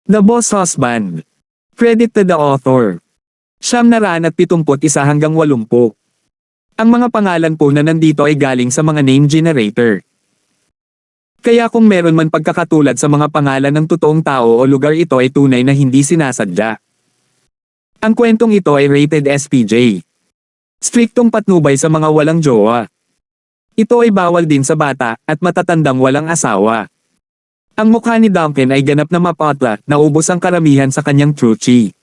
The Boss Husband. Credit to the author. 971 hanggang 80. Ang mga pangalan po na nandito ay galing sa mga name generator. Kaya kung meron man pagkakatulad sa mga pangalan ng totoong tao o lugar, ito ay tunay na hindi sinasadya. Ang kwentong ito ay rated SPJ. Striktong patnubay sa mga walang jowa. Ito ay bawal din sa bata at matatandang walang asawa. Ang mukha ni Duncan ay ganap na mapatla, naubos ang karamihan sa kanyang truchi.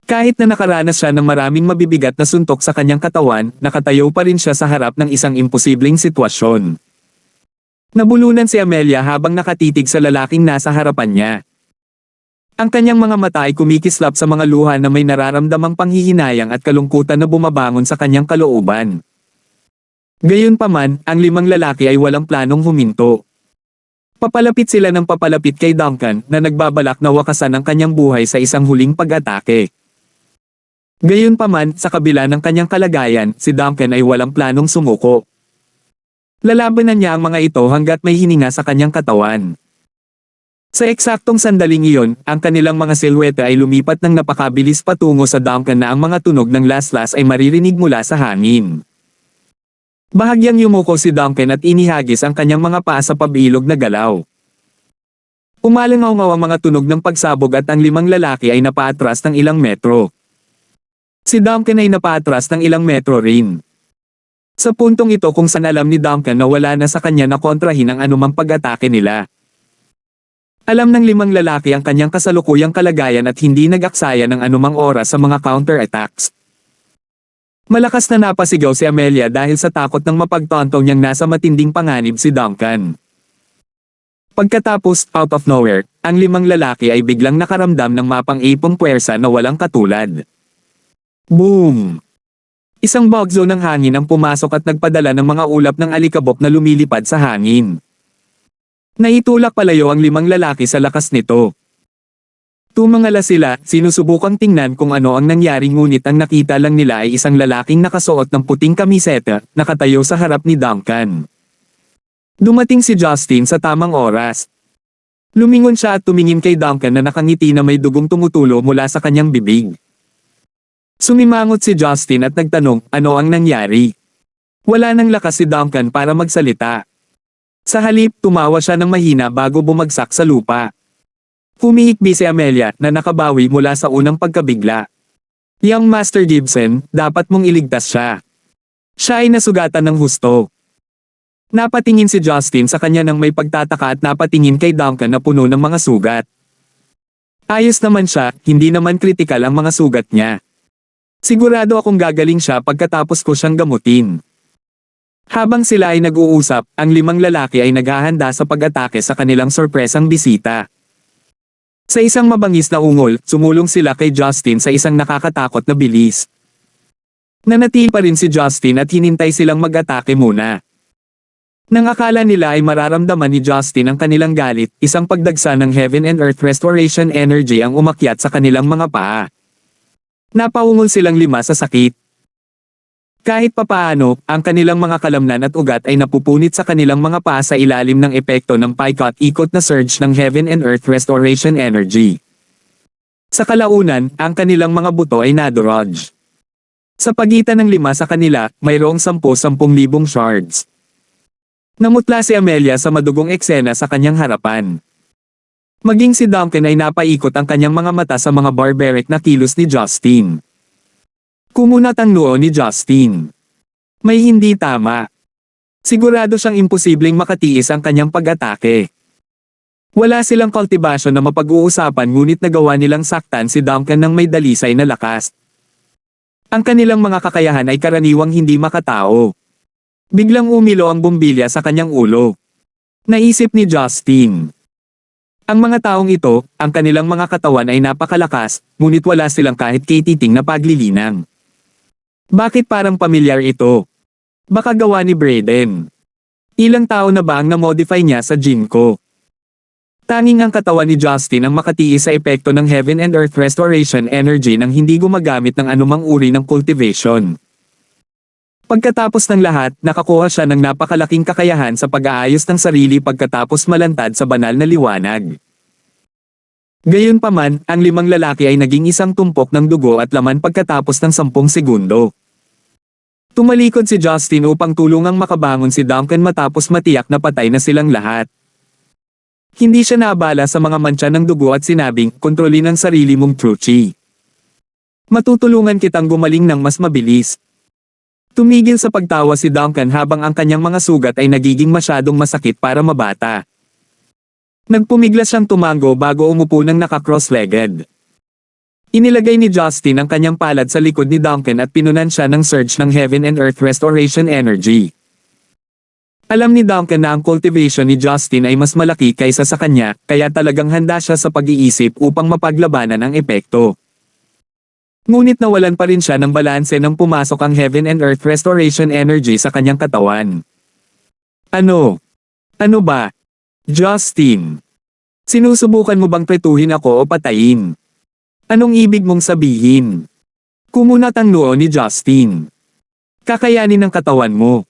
Kahit na nakaranas siya ng maraming mabibigat na suntok sa kanyang katawan, nakatayo pa rin siya sa harap ng isang imposibleng sitwasyon. Nabulunan si Amelia habang nakatitig sa lalaking nasa harapan niya. Ang kanyang mga mata ay kumikislap sa mga luha na may nararamdamang panghihinayang at kalungkutan na bumabangon sa kanyang kalooban. Gayunpaman, ang 5 lalaki ay walang planong huminto. Papalapit sila ng papalapit kay Duncan na nagbabalak na wakasan ang kanyang buhay sa isang huling pag-atake. Gayunpaman, sa kabila ng kanyang kalagayan, si Duncan ay walang planong sumuko. Lalabanan niya ang mga ito hanggat may hininga sa kanyang katawan. Sa eksaktong sandaling iyon, ang kanilang mga silhwete ay lumipat ng napakabilis patungo sa Duncan na ang mga tunog ng laslas ay maririnig mula sa hangin. Bahagyang yumuko si Duncan at inihagis ang kanyang mga paa sa pabilog na galaw. Umalangaw-ngaw ang mga tunog ng pagsabog at ang 5 lalaki ay napaatras ng ilang metro. Si Duncan ay napaatras ng ilang metro rin. Sa puntong ito kung saan alam ni Duncan na wala na sa kanya na kontrahin ang anumang pag-atake nila. Alam ng 5 lalaki ang kanyang kasalukuyang kalagayan at hindi nag-aksaya ng anumang oras sa mga counter-attacks. Malakas na napasigaw si Amelia dahil sa takot ng mapagtontong niyang nasa matinding panganib si Duncan. Pagkatapos, out of nowhere, ang 5 lalaki ay biglang nakaramdam ng mapang-ipong puwersa na walang katulad. Boom! Isang bagzo ng hangin ang pumasok at nagpadala ng mga ulap ng alikabok na lumilipad sa hangin. Naitulak palayo ang 5 lalaki sa lakas nito. Tumangala sila, sinusubukang tingnan kung ano ang nangyari, ngunit ang nakita lang nila ay isang lalaking nakasuot ng puting kamiseta, nakatayo sa harap ni Duncan. Dumating si Justin sa tamang oras. Lumingon siya at tumingin kay Duncan na nakangiti na may dugong tumutulo mula sa kanyang bibig. Sumimangot si Justin at nagtanong, ano ang nangyari? Wala nang lakas si Duncan para magsalita. Sa halip, tumawa siya ng mahina bago bumagsak sa lupa. Humihikbi si Amelia na nakabawi mula sa unang pagkabigla. Young Master Gibson, dapat mong iligtas siya. Siya ay nasugatan ng husto. Napatingin si Justin sa kanya nang may pagtataka at napatingin kay Duncan na puno ng mga sugat. Ayos naman siya, hindi naman kritikal ang mga sugat niya. Sigurado akong gagaling siya pagkatapos ko siyang gamutin. Habang sila ay nag-uusap, ang 5 lalaki ay naghahanda sa pag-atake sa kanilang sorpresang bisita. Sa isang mabangis na ungol, sumulong sila kay Justin sa isang nakakatakot na bilis. Nanatili pa rin si Justin at hinintay silang mag-atake muna. Nang akala nila ay mararamdaman ni Justin ang kanilang galit, isang pagdagsa ng Heaven and Earth Restoration Energy ang umakyat sa kanilang mga paa. Napaungol silang 5 sa sakit. Kahit papaano, ang kanilang mga kalamnan at ugat ay napupunit sa kanilang mga paa sa ilalim ng epekto ng paikot-ikot na surge ng Heaven and Earth Restoration Energy. Sa kalaunan, ang kanilang mga buto ay nadurog. Sa pagitan ng 5 sa kanila, mayroong 10,000 shards. Namutla si Amelia sa madugong eksena sa kanyang harapan. Maging si Duncan ay napaikot ang kanyang mga mata sa mga barbaric na kilos ni Justin. Kumunat ang noo ni Justin. May hindi tama. Sigurado siyang imposibleng makatiis ang kanyang pag-atake. Wala silang cultivation na mapag-uusapan, ngunit nagawa nilang saktan si Duncan ng may dalisay na lakas. Ang kanilang mga kakayahan ay karaniwang hindi makatao. Biglang umilo ang bumbilya sa kanyang ulo. Naisip ni Justin. Ang mga taong ito, ang kanilang mga katawan ay napakalakas, ngunit wala silang kahit katiting na paglilinang. Bakit parang pamilyar ito? Baka gawa ni Braden. Ilang tao na ba ang na-modify niya sa gym ko? Tanging ang katawan ni Justin ang makatiis sa epekto ng Heaven and Earth Restoration Energy nang hindi gumagamit ng anumang uri ng cultivation. Pagkatapos ng lahat, nakakuha siya ng napakalaking kakayahan sa pag-aayos ng sarili pagkatapos malantad sa banal na liwanag. Gayunpaman, ang 5 lalaki ay naging isang tumpok ng dugo at laman pagkatapos ng 10 segundo. Tumalikod si Justin upang tulungang makabangon si Duncan matapos matiyak na patay na silang lahat. Hindi siya naabala sa mga mantsa ng dugo at sinabing, kontrolin ang sarili mong Truchi. Matutulungan kitang gumaling ng mas mabilis. Tumigil sa pagtawa si Duncan habang ang kanyang mga sugat ay nagiging masyadong masakit para mabata. Nagpumiglas siyang tumango bago umupo ng naka-cross-legged. Inilagay ni Justin ang kanyang palad sa likod ni Duncan at pinunan siya ng surge ng Heaven and Earth Restoration Energy. Alam ni Duncan na ang cultivation ni Justin ay mas malaki kaysa sa kanya, kaya talagang handa siya sa pag-iisip upang mapaglabanan ang epekto. Ngunit nawalan pa rin siya ng balanse nang pumasok ang Heaven and Earth Restoration Energy sa kanyang katawan. Ano? Ano ba? Justin, sinusubukan mo bang pretuhin ako o patayin? Anong ibig mong sabihin? Kumunat ang noo ni Justin. Kakayanin ng katawan mo.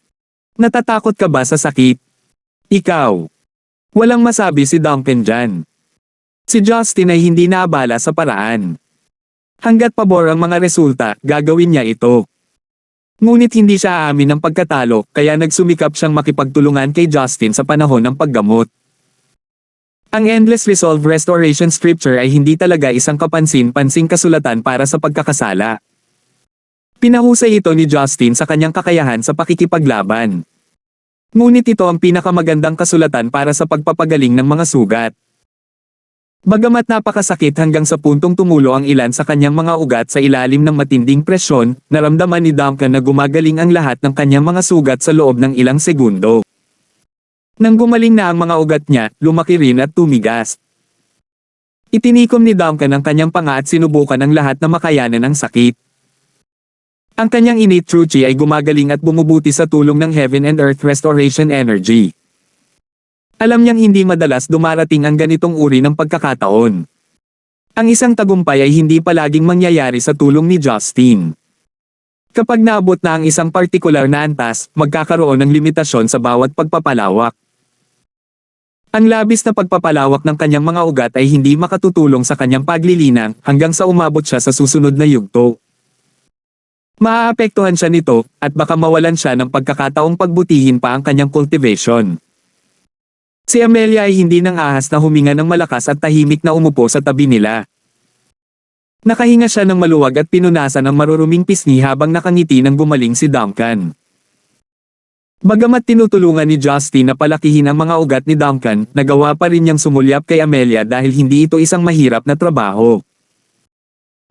Natatakot ka ba sa sakit? Ikaw. Walang masabi si Duncan dyan. Si Justin ay hindi naabala sa paraan. Hanggat pabor ang mga resulta, gagawin niya ito. Ngunit hindi siya aamin ng pagkatalo, kaya nagsumikap siyang makipagtulungan kay Justin sa panahon ng paggamot. Ang Endless Resolve Restoration Scripture ay hindi talaga isang kapansin-pansing kasulatan para sa pagkakasala. Pinahusay ito ni Justin sa kanyang kakayahan sa pakikipaglaban. Ngunit ito ang pinakamagandang kasulatan para sa pagpapagaling ng mga sugat. Bagamat napakasakit hanggang sa puntong tumulo ang ilan sa kanyang mga ugat sa ilalim ng matinding presyon, naramdaman ni Duncan na gumagaling ang lahat ng kanyang mga sugat sa loob ng ilang segundo. Nang gumaling na ang mga ugat niya, lumaki rin at tumigas. Itinikom ni Duncan ang kanyang panga at sinubukan ang lahat na makayanan ng sakit. Ang kanyang innate Truchi ay gumagaling at bumubuti sa tulong ng Heaven and Earth Restoration Energy. Alam niyang hindi madalas dumarating ang ganitong uri ng pagkakataon. Ang isang tagumpay ay hindi palaging mangyayari sa tulong ni Justin. Kapag naabot na ang isang partikular na antas, magkakaroon ng limitasyon sa bawat pagpapalawak. Ang labis na pagpapalawak ng kanyang mga ugat ay hindi makatutulong sa kanyang paglilinang hanggang sa umabot siya sa susunod na yugto. Maaapektuhan siya nito, at baka mawalan siya ng pagkakataong pagbutihin pa ang kanyang cultivation. Si Amelia ay hindi nang ahas na huminga ng malakas at tahimik na umupo sa tabi nila. Nakahinga siya ng maluwag at pinunasan ang maruruming pisngi habang nakangiti nang gumaling si Duncan. Bagamat tinutulungan ni Justin na palakihin ang mga ugat ni Duncan, nagawa pa rin niyang sumulyap kay Amelia dahil hindi ito isang mahirap na trabaho.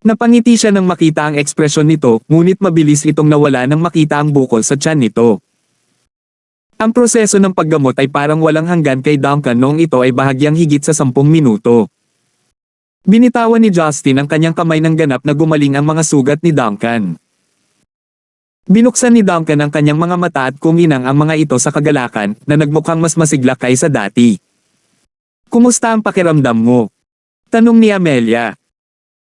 Napangiti siya nang makita ang ekspresyon nito, ngunit mabilis itong nawala nang makita ang bukol sa tiyan nito. Ang proseso ng paggamot ay parang walang hanggan kay Duncan noong ito ay bahagyang higit sa 10 minuto. Binitawan ni Justin ang kanyang kamay ng ganap na gumaling ang mga sugat ni Duncan. Binuksan ni Duncan ang kanyang mga mata at kuminang ang mga ito sa kagalakan na nagmukhang mas masigla kaysa dati. Kumusta ang pakiramdam mo? Tanong ni Amelia.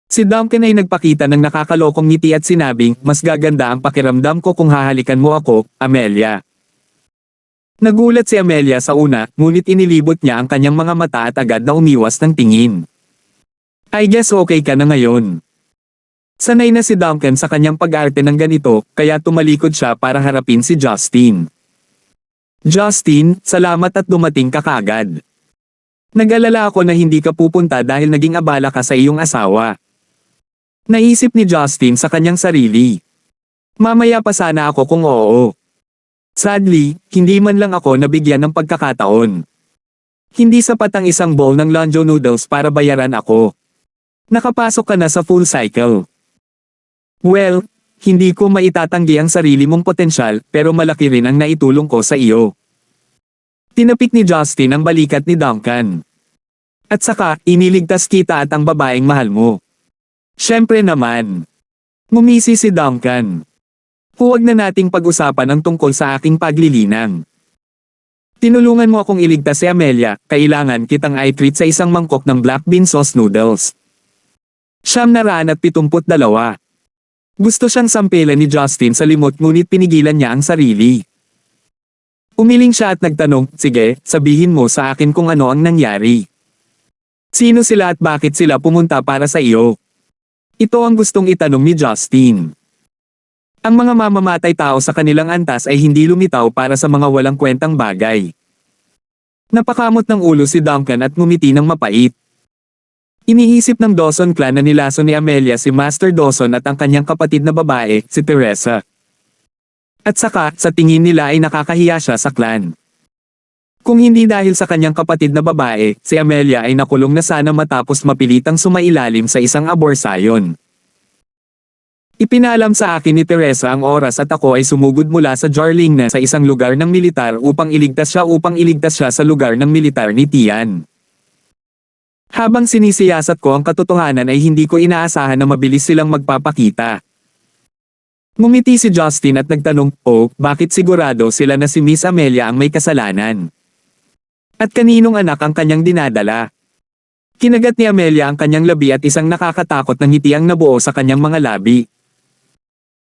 Si Duncan ay nagpakita ng nakakalokong ngiti at sinabing, mas gaganda ang pakiramdam ko kung hahalikan mo ako, Amelia. Nagulat si Amelia sa una, ngunit inilibot niya ang kanyang mga mata at agad na umiwas ng tingin. I guess okay ka na ngayon. Sanay na si Duncan sa kanyang pag-arte ng ganito, kaya tumalikod siya para harapin si Justin. Justin, salamat at dumating ka kaagad. Nag-alala ako na hindi ka pupunta dahil naging abala ka sa iyong asawa. Naisip ni Justin sa kanyang sarili. Mamaya pa sana ako kung oo. Sadly, hindi man lang ako nabigyan ng pagkakataon. Hindi sapat ang isang bowl ng Lonjo noodles para bayaran ako. Nakapasok ka na sa full cycle. Well, hindi ko maitatanggi ang sarili mong potensyal, pero malaki rin ang naitulong ko sa iyo. Tinapik ni Justin ang balikat ni Duncan. At saka, iniligtas kita at ang babaeng mahal mo. Siyempre naman. Ngumisi si Duncan. Huwag na nating pag-usapan ang tungkol sa aking paglilinang. Tinulungan mo akong iligtas si Amelia, kailangan kitang i-treat sa isang mangkok ng black bean sauce noodles. 972. Gusto siyang sampelan ni Justin sa limot ngunit pinigilan niya ang sarili. Umiling siya at nagtanong, sige, sabihin mo sa akin kung ano ang nangyari. Sino sila at bakit sila pumunta para sa iyo? Ito ang gustong itanong ni Justin. Ang mga mamamatay tao sa kanilang antas ay hindi lumitaw para sa mga walang kwentang bagay. Napakamot ng ulo si Duncan at ngumiti ng mapait. Iniisip ng Dawson clan na nilason ni Amelia si Master Dawson at ang kanyang kapatid na babae, si Teresa. At saka, sa tingin nila ay nakakahiya siya sa clan. Kung hindi dahil sa kanyang kapatid na babae, si Amelia ay nakulong na sana matapos mapilitang sumailalim sa isang aborsayon. Ipinalam sa akin ni Teresa ang oras at ako ay sumugod mula sa Jarlingna sa isang lugar ng militar upang iligtas siya sa lugar ng militar ni Tian. Habang sinisiyasat ko ang katotohanan ay hindi ko inaasahan na mabilis silang magpapakita. Ngumiti si Justin at nagtanong, bakit sigurado sila na si Miss Amelia ang may kasalanan? At kaninong anak ang kanyang dinadala? Kinagat ni Amelia ang kanyang labi at isang nakakatakot na ngiti ang nabuo sa kanyang mga labi.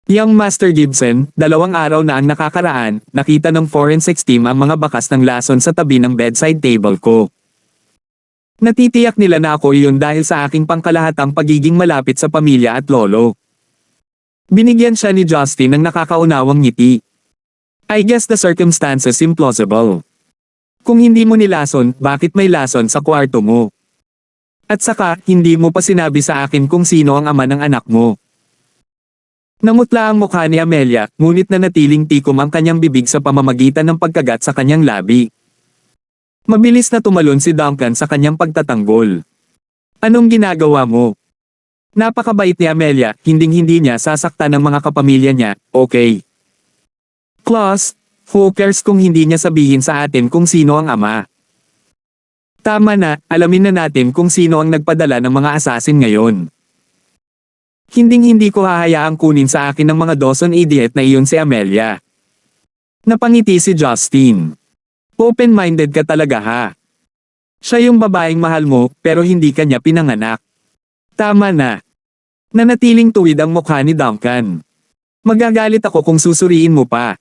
Young Master Gibson, 2 araw na ang nakakaraan, nakita ng forensics team ang mga bakas ng lason sa tabi ng bedside table ko. Natitiyak nila na ako iyon dahil sa aking pangkalahatang pagiging malapit sa pamilya at lolo. Binigyan siya ni Justin ng nakakaunawang ngiti. I guess the circumstances implausible. Kung hindi mo nilason, bakit may lason sa kwarto mo? At saka, hindi mo pa sinabi sa akin kung sino ang ama ng anak mo. Namutla ang mukha ni Amelia, ngunit nanatiling tikom ang kanyang bibig sa pamamagitan ng pagkagat sa kanyang labi. Mabilis na tumalon si Duncan sa kanyang pagtatanggol. Anong ginagawa mo? Napakabait ni Amelia, hinding-hindi niya sasaktan ng mga kapamilya niya, okay? Claus, who cares kung hindi niya sabihin sa atin kung sino ang ama? Tama na, alamin na natin kung sino ang nagpadala ng mga assassin ngayon. Hinding-hindi ko hahayaang kunin sa akin ng mga Dawson idiot na iyon si Amelia. Napangiti si Justin. Open-minded ka talaga ha. Siya yung babaeng mahal mo, pero hindi ka niya pinanganak. Tama na. Nanatiling tuwid ang mukha ni Duncan. Magagalit ako kung susuriin mo pa.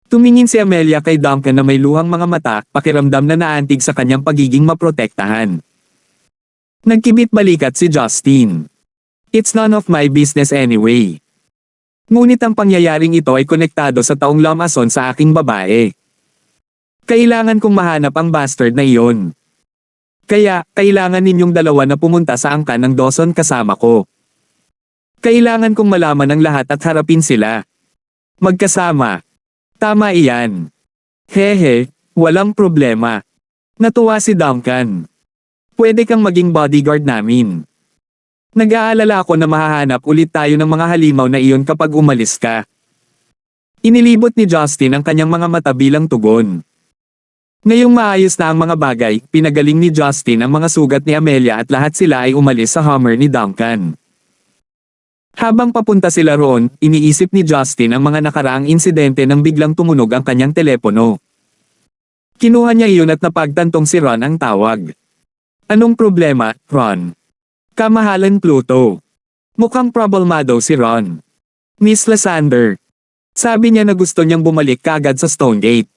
Tumingin si Amelia kay Duncan na may luhang mga mata, pakiramdam na naantig sa kanyang pagiging maprotektahan. Nagkibit balikat si Justin. It's none of my business anyway. Ngunit ang pangyayaring ito ay konektado sa taong lamason sa aking babae. Kailangan kong mahanap ang bastard na iyon. Kaya, kailangan ninyong dalawa na pumunta sa angkan ng Dawson kasama ko. Kailangan kong malaman ang lahat at harapin sila. Magkasama. Tama iyan. Hehe, walang problema. Natuwa si Duncan. Pwede kang maging bodyguard namin. Nag-aalala ako na mahahanap ulit tayo ng mga halimaw na iyon kapag umalis ka. Inilibot ni Justin ang kanyang mga mata bilang tugon. Ngayong maayos na ang mga bagay, pinagaling ni Justin ang mga sugat ni Amelia at lahat sila ay umalis sa Hummer ni Duncan. Habang papunta sila roon, iniisip ni Justin ang mga nakaraang insidente nang biglang tumunog ang kanyang telepono. Kinuha niya iyon at napagtantong si Ron ang tawag. Anong problema, Ron? Kamahalan Pluto. Mukhang problemado si Ron. Miss Lysander. Sabi niya na gusto niyang bumalik kaagad sa Stonegate.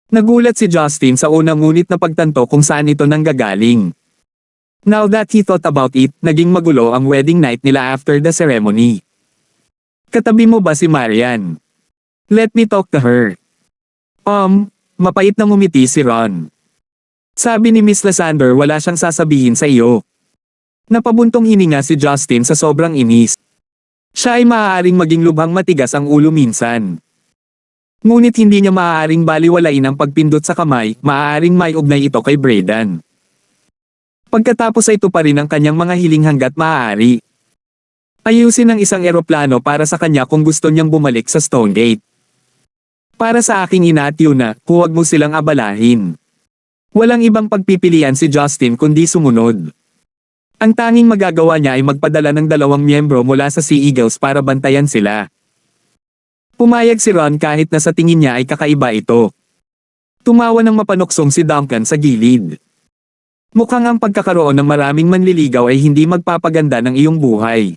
Nagulat si Justin sa unang ngunit na pagtanto kung saan ito nanggagaling. Now that he thought about it, naging magulo ang wedding night nila after the ceremony. Katabi mo ba si Marian? Let me talk to her. Mapait na ngumiti si Ron. Sabi ni Miss Lysander wala siyang sasabihin sa iyo. Napabuntong hininga si Justin sa sobrang inis. Siya ay maaaring maging lubhang matigas ang ulo minsan. Ngunit hindi niya maaaring baliwalain ang pagpindot sa kamay, maaaring may ugnay ito kay Brayden. Pagkatapos ay ito pa rin ang kanyang mga hiling hanggat maaari. Ayusin ang isang eroplano para sa kanya kung gusto niyang bumalik sa Stonegate. Para sa aking ina at Yuna, huwag mo silang abalahin. Walang ibang pagpipilian si Justin kundi sumunod. Ang tanging magagawa niya ay magpadala ng 2 miyembro mula sa Sea Eagles para bantayan sila. Pumayag si Ron kahit na sa tingin niya ay kakaiba ito. Tumawa ng mapanuksong si Duncan sa gilid. Mukhang ang pagkakaroon ng maraming manliligaw ay hindi magpapaganda ng iyong buhay.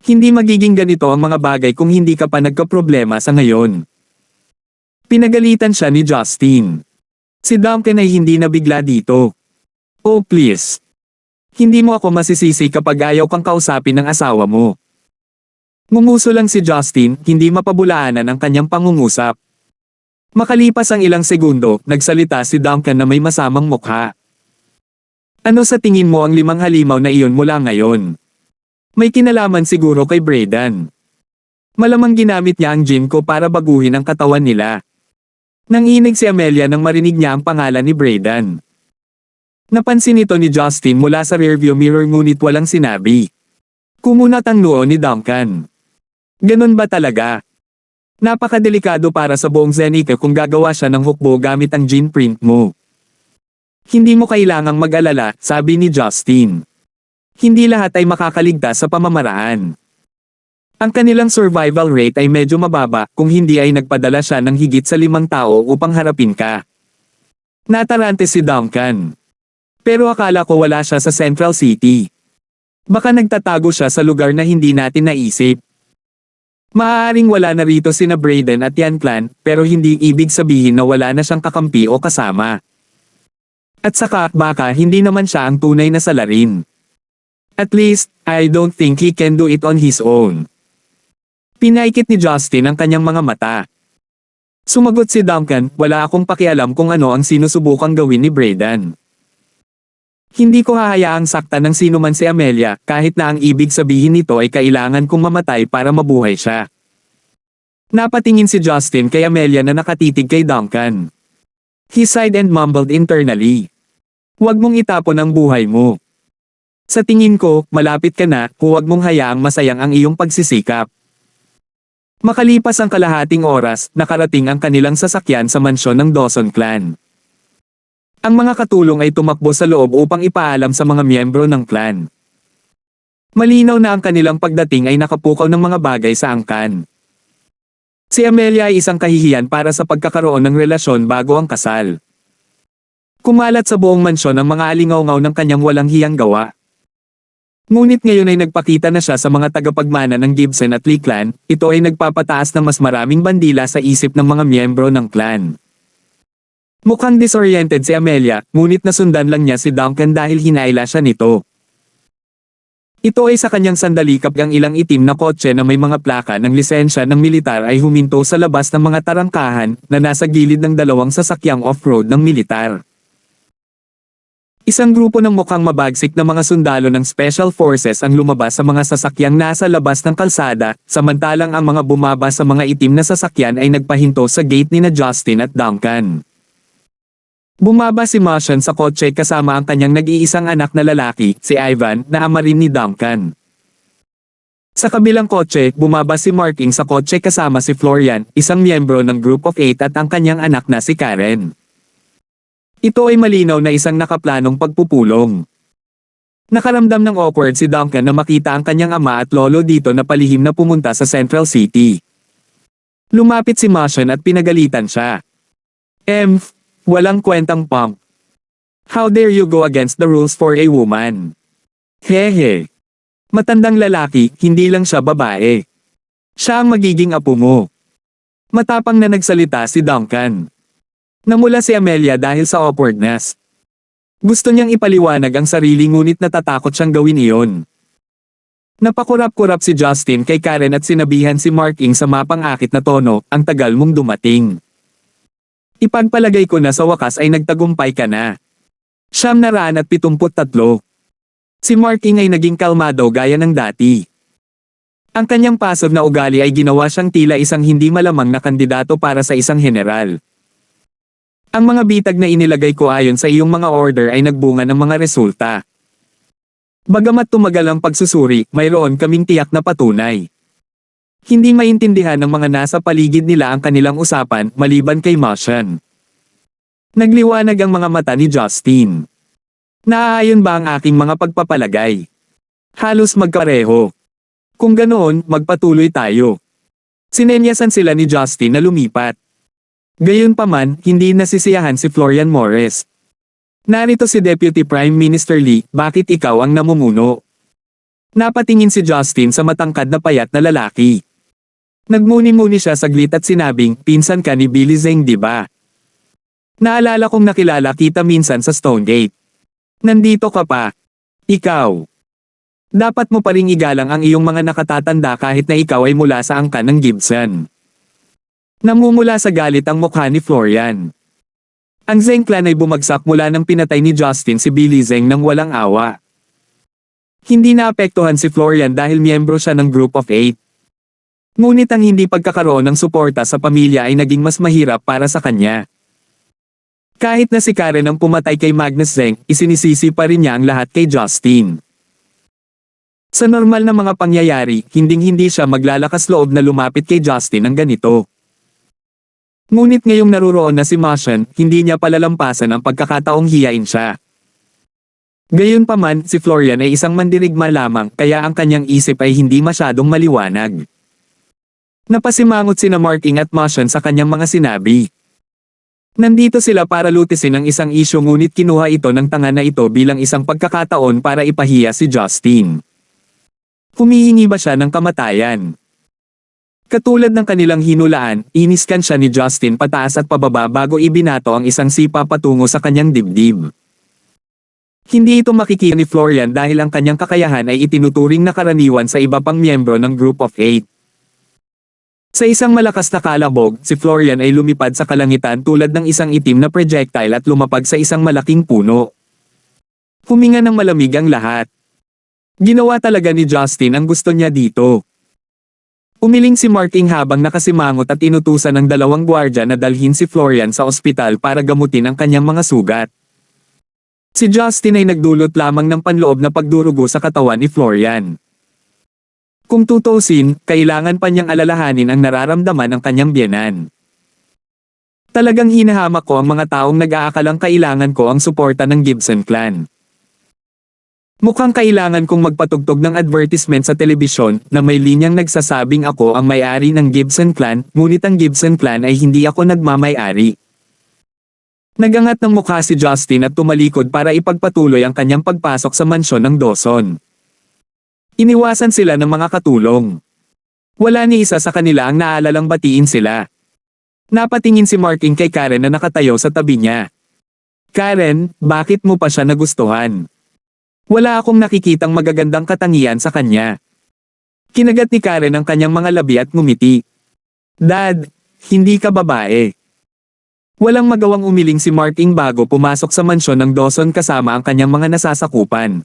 Hindi magiging ganito ang mga bagay kung hindi ka pa nagkaproblema sa ngayon. Pinagalitan siya ni Justin. Si Duncan ay hindi nabigla dito. Oh please. Hindi mo ako masisisi kapag ayaw kang kausapin ng asawa mo. Ngumuso lang si Justin, hindi mapabulaanan ang kanyang pangungusap. Makalipas ang ilang segundo, nagsalita si Duncan na may masamang mukha. Ano sa tingin mo ang 5 halimaw na iyon mula ngayon? May kinalaman siguro kay Brayden. Malamang ginamit niya ang gym ko para baguhin ang katawan nila. Nanginig si Amelia nang marinig niya ang pangalan ni Brayden. Napansin ito ni Justin mula sa rearview mirror ngunit walang sinabi. Kumunat ang noo ni Duncan. Ganun ba talaga? Napakadelikado para sa buong Zenica kung gagawa siya ng hukbo gamit ang gene print mo. Hindi mo kailangang mag-alala, sabi ni Justin. Hindi lahat ay makakaligtas sa pamamaraan. Ang kanilang survival rate ay medyo mababa kung hindi ay nagpadala siya ng higit sa 5 tao upang harapin ka. Natarante si Duncan. Pero akala ko wala siya sa Central City. Baka nagtatago siya sa lugar na hindi natin naisip. Maaaring wala na rito sina Brayden at Yan Clan, pero hindi ibig sabihin na wala na siyang kakampi o kasama. At saka, baka hindi naman siya ang tunay na salarin. At least, I don't think he can do it on his own. Pinaikit ni Justin ang kanyang mga mata. Sumagot si Duncan, wala akong pakialam kung ano ang sinusubukang gawin ni Brayden. Hindi ko hahayaang saktan ng sino man si Amelia, kahit na ang ibig sabihin nito ay kailangan kong mamatay para mabuhay siya. Napatingin si Justin kay Amelia na nakatitig kay Duncan. He sighed and mumbled internally. Huwag mong itapon ang buhay mo. Sa tingin ko, malapit ka na, huwag mong hayaang masayang ang iyong pagsisikap. Makalipas ang kalahating oras, nakarating ang kanilang sasakyan sa mansyon ng Dawson clan. Ang mga katulong ay tumakbo sa loob upang ipaalam sa mga miyembro ng clan. Malinaw na ang kanilang pagdating ay nakapukaw ng mga bagay sa angkan. Si Amelia ay isang kahihiyan para sa pagkakaroon ng relasyon bago ang kasal. Kumalat sa buong mansyon ang mga alingaw-ngaw ng kanyang walang hiyang gawa. Ngunit ngayon ay nagpakita na siya sa mga tagapagmana ng Gibson at Lee clan, ito ay nagpapataas ng mas maraming bandila sa isip ng mga miyembro ng clan. Mukhang disoriented si Amelia, ngunit nasundan lang niya si Duncan dahil hinaila siya nito. Ito ay sa kanyang sandalikap ang ilang itim na kotse na may mga plaka ng lisensya ng militar ay huminto sa labas ng mga tarangkahan na nasa gilid ng 2 sasakyang off-road ng militar. Isang grupo ng mukhang mabagsik na mga sundalo ng Special Forces ang lumabas sa mga sasakyang nasa labas ng kalsada, samantalang ang mga bumaba sa mga itim na sasakyan ay nagpahinto sa gate ni na Justin at Duncan. Bumaba si Martian sa kotse kasama ang kanyang nag-iisang anak na lalaki, si Ivan, na ama rin ni Duncan. Sa kabilang kotse, bumaba si Marking sa kotse kasama si Florian, isang miyembro ng Group of 8 at ang kanyang anak na si Karen. Ito ay malinaw na isang nakaplanong pagpupulong. Nakaramdam ng awkward si Duncan na makita ang kanyang ama at lolo dito na palihim na pumunta sa Central City. Lumapit si Martian at pinagalitan siya. Walang kwentang punk. How dare you go against the rules for a woman? Hehe. Matandang lalaki, hindi lang siya babae. Siya ang magiging apo mo. Matapang na nagsalita si Duncan. Namula si Amelia dahil sa awkwardness. Gusto niyang ipaliwanag ang sarili ngunit natatakot siyang gawin iyon. Napakurap-kurap si Justin kay Karen at sinabihan si Marking sa mapang-akit na tono, ang tagal mong dumating. Ipagpalagay ko na sa wakas ay nagtagumpay ka na. 973. Si Marking ay naging kalmado gaya ng dati. Ang kanyang passive na ugali ay ginawa siyang tila isang hindi malamang na kandidato para sa isang general. Ang mga bitag na inilagay ko ayon sa iyong mga order ay nagbunga ng mga resulta. Bagamat tumagal ang pagsusuri, mayroon kaming tiyak na patunay. Hindi maintindihan ng mga nasa paligid nila ang kanilang usapan, maliban kay Martian. Nagliwanag ang mga mata ni Justin. Naaayon ba ang aking mga pagpapalagay? Halos magkareho. Kung ganoon, magpatuloy tayo. Sinenyasan sila ni Justin na lumipat. Gayunpaman, hindi nasisiyahan si Florian Morris. Narito si Deputy Prime Minister Lee, bakit ikaw ang namumuno? Napatingin si Justin sa matangkad na payat na lalaki. Nagmuni-muni siya saglit at sinabing, pinsan ka ni Billy Zhang di ba? Naalala kong nakilala kita minsan sa Stonegate. Nandito ka pa. Ikaw. Dapat mo pa ring igalang ang iyong mga nakatatanda kahit na ikaw ay mula sa angkan ng Gibson. Namumula sa galit ang mukha ni Florian. Ang Zeng clan ay bumagsak mula nang pinatay ni Justin si Billy Zeng nang walang awa. Hindi naapektuhan si Florian dahil miyembro siya ng Group of 8. Ngunit ang hindi pagkakaroon ng suporta sa pamilya ay naging mas mahirap para sa kanya. Kahit na si Karen ang pumatay kay Magnus Zeng, isinisisi pa rin niya ang lahat kay Justin. Sa normal na mga pangyayari, hinding-hindi siya maglalakas loob na lumapit kay Justin ng ganito. Ngunit ngayong naruroon na si Machon, hindi niya palalampasan ang pagkakataong hiyain siya. Gayunpaman, si Florian ay isang mandirigma lamang kaya ang kanyang isip ay hindi masyadong maliwanag. Napasimangot sina Marking at Machon sa kanyang mga sinabi. Nandito sila para lutisin ang isang isyu ngunit kinuha ito ng tanga na ito bilang isang pagkakataon para ipahiya si Justin. Humihingi ba siya ng kamatayan? Katulad ng kanilang hinulaan, iniskan siya ni Justin pataas at pababa bago ibinato ang isang sipa patungo sa kanyang dibdib. Hindi ito makikita ni Florian dahil ang kanyang kakayahan ay itinuturing na karaniwan sa iba pang miyembro ng Group of 8. Sa isang malakas na kalabog, si Florian ay lumipad sa kalangitan tulad ng isang itim na projectile at lumapag sa isang malaking puno. Huminga ng malamig ang lahat. Ginawa talaga ni Justin ang gusto niya dito. Umiling si Marking habang nakasimangot at inutusan ng dalawang gwardya na dalhin si Florian sa ospital para gamutin ang kanyang mga sugat. Si Justin ay nagdulot lamang ng panloob na pagdurugo sa katawan ni Florian. Kung tutusin, kailangan pa niyang alalahanin ang nararamdaman ng kanyang biyenan. Talagang hinahamak ko ang mga taong nag-aakalang kailangan ko ang suporta ng Gibson clan. Mukhang kailangan kong magpatugtog ng advertisement sa telebisyon na may linyang nagsasabing ako ang may-ari ng Gibson clan, ngunit ang Gibson clan ay hindi ako nagmamay-ari. Nagangat ng mukha si Justin at tumalikod para ipagpatuloy ang kanyang pagpasok sa mansyon ng Dawson. Iniwasan sila ng mga katulong. Wala ni isa sa kanila ang naalalang batiin sila. Napatingin si Marking kay Karen na nakatayo sa tabi niya. Karen, bakit mo pa siya nagustuhan? Wala akong nakikitang magagandang katangian sa kanya. Kinagat ni Karen ang kanyang mga labi at ngumiti. Dad, hindi ka babae. Walang magawang umiling si Marking bago pumasok sa mansyon ng Dawson kasama ang kanyang mga nasasakupan.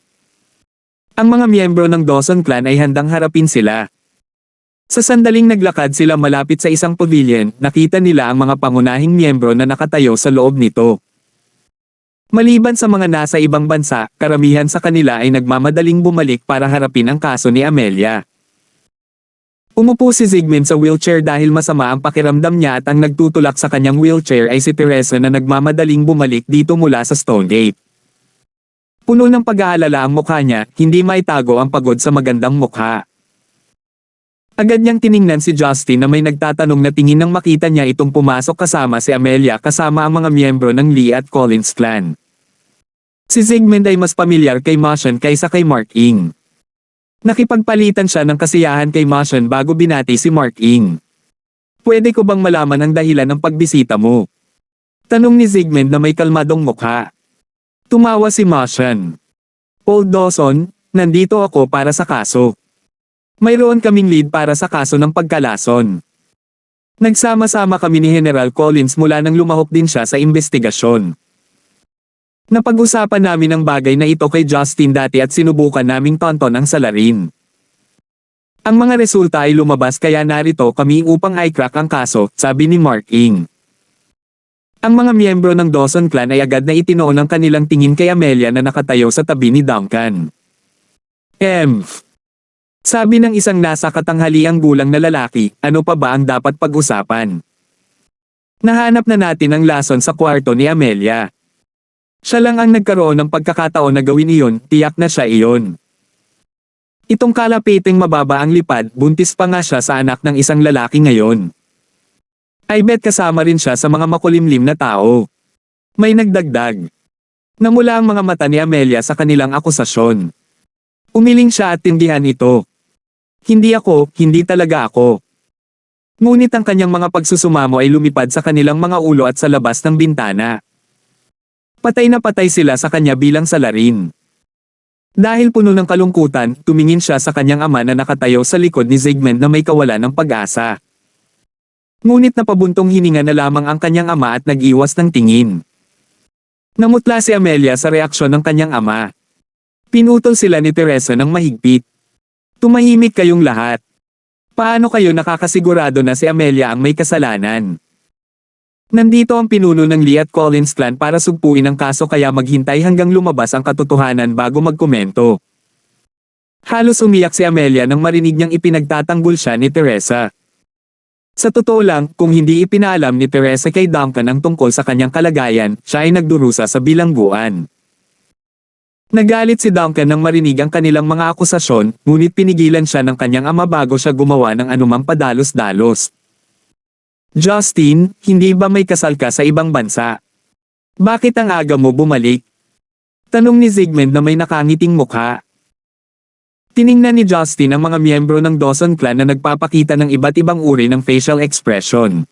Ang mga miyembro ng Dawson clan ay handang harapin sila. Sa sandaling naglakad sila malapit sa isang pavilion, nakita nila ang mga pangunahing miyembro na nakatayo sa loob nito. Maliban sa mga nasa ibang bansa, karamihan sa kanila ay nagmamadaling bumalik para harapin ang kaso ni Amelia. Umupo si Zygmunt sa wheelchair dahil masama ang pakiramdam niya at ang nagtutulak sa kanyang wheelchair ay si Teresa na nagmamadaling bumalik dito mula sa Stonegate. Puno ng pag-aalala ang mukha niya, hindi maitago ang pagod sa magandang mukha. Agad niyang tiningnan si Justin na may nagtatanong na tingin nang makita niya itong pumasok kasama si Amelia kasama ang mga miyembro ng Lee at Collins clan. Si Zygmunt ay mas pamilyar kay Machon kaysa kay Marking. Nakipagpalitan siya ng kasiyahan kay Machon bago binati si Marking. Pwede ko bang malaman ang dahilan ng pagbisita mo? Tanong ni Zygmunt na may kalmadong mukha. Tumawa si Machon. Old Dawson, nandito ako para sa kaso. Mayroon kaming lead para sa kaso ng pagkalason. Nagsama-sama kami ni General Collins mula nang lumahok din siya sa investigasyon. Napag-usapan namin ang bagay na ito kay Justin dati at sinubukan naming tonton ang salarin. Ang mga resulta ay lumabas kaya narito kami upang i-crack ang kaso, sabi ni Marking. Ang mga miyembro ng Dawson clan ay agad na itinoon ang kanilang tingin kay Amelia na nakatayo sa tabi ni Duncan. Sabi ng isang nasa katanghaliang gulang na lalaki, ano pa ba ang dapat pag-usapan? Nahanap na natin ang lason sa kwarto ni Amelia. Siya lang ang nagkaroon ng pagkakataon na gawin iyon, tiyak na siya iyon. Itong kalapiting mababa ang lipad, buntis pa nga siya sa anak ng isang lalaki ngayon. I bet kasama rin siya sa mga makulimlim na tao. May nagdagdag. Namula ang mga mata ni Amelia sa kanilang akusasyon. Umiling siya at tindihan ito. Hindi ako, hindi talaga ako. Ngunit ang kanyang mga pagsusumamo ay lumipad sa kanilang mga ulo at sa labas ng bintana. Patay na patay sila sa kanya bilang salarin. Dahil puno ng kalungkutan, tumingin siya sa kanyang ama na nakatayo sa likod ni Zygmunt na may kawalan ng pag-asa. Ngunit napabuntong hininga na lamang ang kanyang ama at nag-iwas ng tingin. Namutla si Amelia sa reaksyon ng kanyang ama. Pinutol sila ni Teresa ng mahigpit. Tumahimik kayong lahat. Paano kayo nakakasigurado na si Amelia ang may kasalanan? Nandito ang pinuno ng Lee at Collins clan para sugpuin ang kaso kaya maghintay hanggang lumabas ang katotohanan bago magkomento. Halos umiyak si Amelia nang marinig niyang ipinagtatanggol siya ni Teresa. Sa totoo lang, kung hindi ipinaalam ni Teresa kay Duncan ang tungkol sa kanyang kalagayan, siya ay nagdurusa sa bilangguan. Nagalit si Duncan nang marinig ang kanilang mga akusasyon, ngunit pinigilan siya ng kanyang ama bago siya gumawa ng anumang padalos-dalos. Justin, hindi ba may kasal ka sa ibang bansa? Bakit ang aga mo bumalik? Tanong ni Zygmunt na may nakangiting mukha. Tiningnan ni Justin ang mga miyembro ng Dawson clan na nagpapakita ng iba't ibang uri ng facial expression.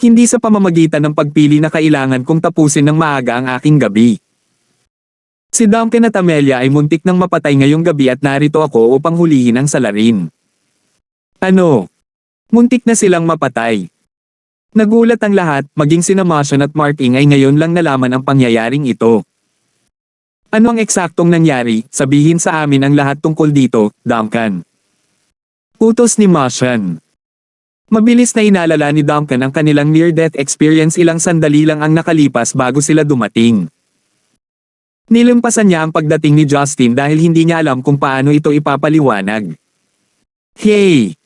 Hindi sa pamamagitan ng pagpili na kailangan kong tapusin ng maaga ang aking gabi. Si Duncan at Amelia ay muntik nang mapatay ngayong gabi at narito ako upang hulihin ang salarin. Ano? Muntik na silang mapatay. Nagulat ang lahat, maging sina Martian at Marking ay ngayon lang nalaman ang pangyayaring ito. Ano ang eksaktong nangyari? Sabihin sa amin ang lahat tungkol dito, Duncan. Utos ni Martian. Mabilis na inalala ni Duncan ang kanilang near-death experience, ilang sandali lang ang nakalipas bago sila dumating. Nilampasan niya ang pagdating ni Justin dahil hindi niya alam kung paano ito ipapaliwanag. Hey!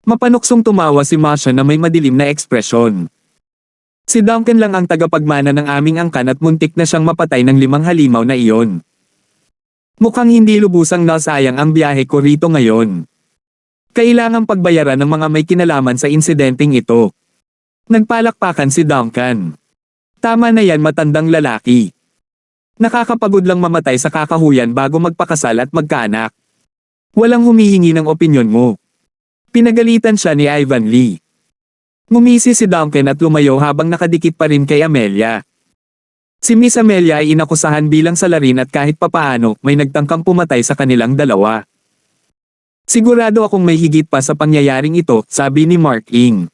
Mapanuksong tumawa si Martian na may madilim na ekspresyon. Si Duncan lang ang tagapagmana ng aming angkan at muntik na siyang mapatay ng 5 halimaw na iyon. Mukhang hindi lubusang nasayang ang biyahe ko rito ngayon. Kailangang pagbayaran ng mga may kinalaman sa insidenteng ito. Nagpalakpakan si Duncan. Tama na yan, matandang lalaki. Nakakapagod lang mamatay sa kakahuyan bago magpakasal at magkaanak. Walang humihingi ng opinyon mo. Pinagalitan siya ni Ivan Lee. Ngumisi si Duncan at lumayo habang nakadikit pa rin kay Amelia. Si Miss Amelia ay inakusahan bilang salarin at kahit papaano may nagtangkang pumatay sa kanilang dalawa. Sigurado akong may higit pa sa pangyayaring ito, sabi ni Mark Ing.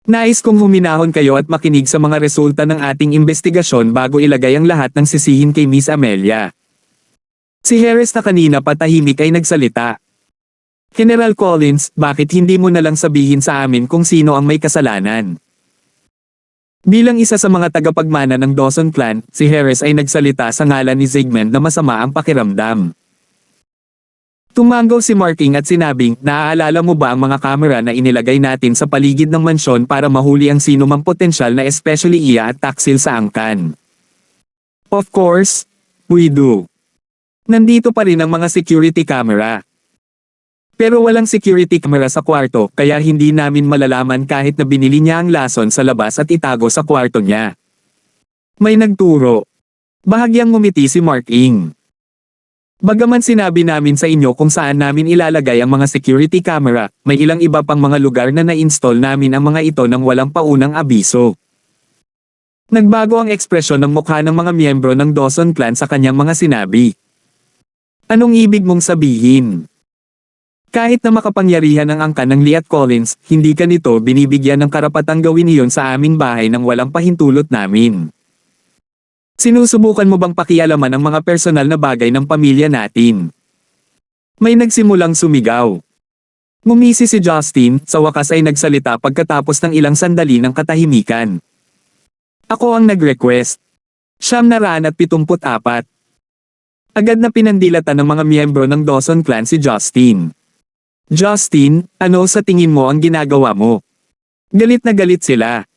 Nais kong huminahon kayo at makinig sa mga resulta ng ating investigasyon bago ilagay ang lahat ng sisihin kay Miss Amelia. Si Harris na kanina patahimik ay nagsalita. General Collins, bakit hindi mo na lang sabihin sa amin kung sino ang may kasalanan? Bilang isa sa mga tagapagmana ng Dawson clan, si Harris ay nagsalita sa ngalan ni Zygmunt na masama ang pakiramdam. Tumanggaw si Marking at sinabing, naaalala mo ba ang mga kamera na inilagay natin sa paligid ng mansyon para mahuli ang sino mang potensyal na especially iya at taksil sa angkan? Of course, we do. Nandito pa rin ang mga security camera. Pero walang security camera sa kwarto kaya hindi namin malalaman kahit na binili niya ang lason sa labas at itago sa kwarto niya. May nagturo. Bahagyang ngumiti si Mark Ing. Bagaman sinabi namin sa inyo kung saan namin ilalagay ang mga security camera, may ilang iba pang mga lugar na na-install namin ang mga ito nang walang paunang abiso. Nagbago ang ekspresyon ng mukha ng mga miyembro ng Dawson clan sa kanyang mga sinabi. Anong ibig mong sabihin? Kahit na makapangyarihan ang angkan ng Lee at Collins, hindi ka nito binibigyan ng karapatang gawin iyon sa aming bahay nang walang pahintulot namin. Sinusubukan mo bang pakialaman ang mga personal na bagay ng pamilya natin? May nagsimulang sumigaw. Ngumisi si Justin, sa wakas ay nagsalita pagkatapos ng ilang sandali ng katahimikan. Ako ang nag-request. 774. Agad na pinandilatan ng mga miyembro ng Dawson clan si Justin. Justin, ano sa tingin mo ang ginagawa mo? Galit na galit sila.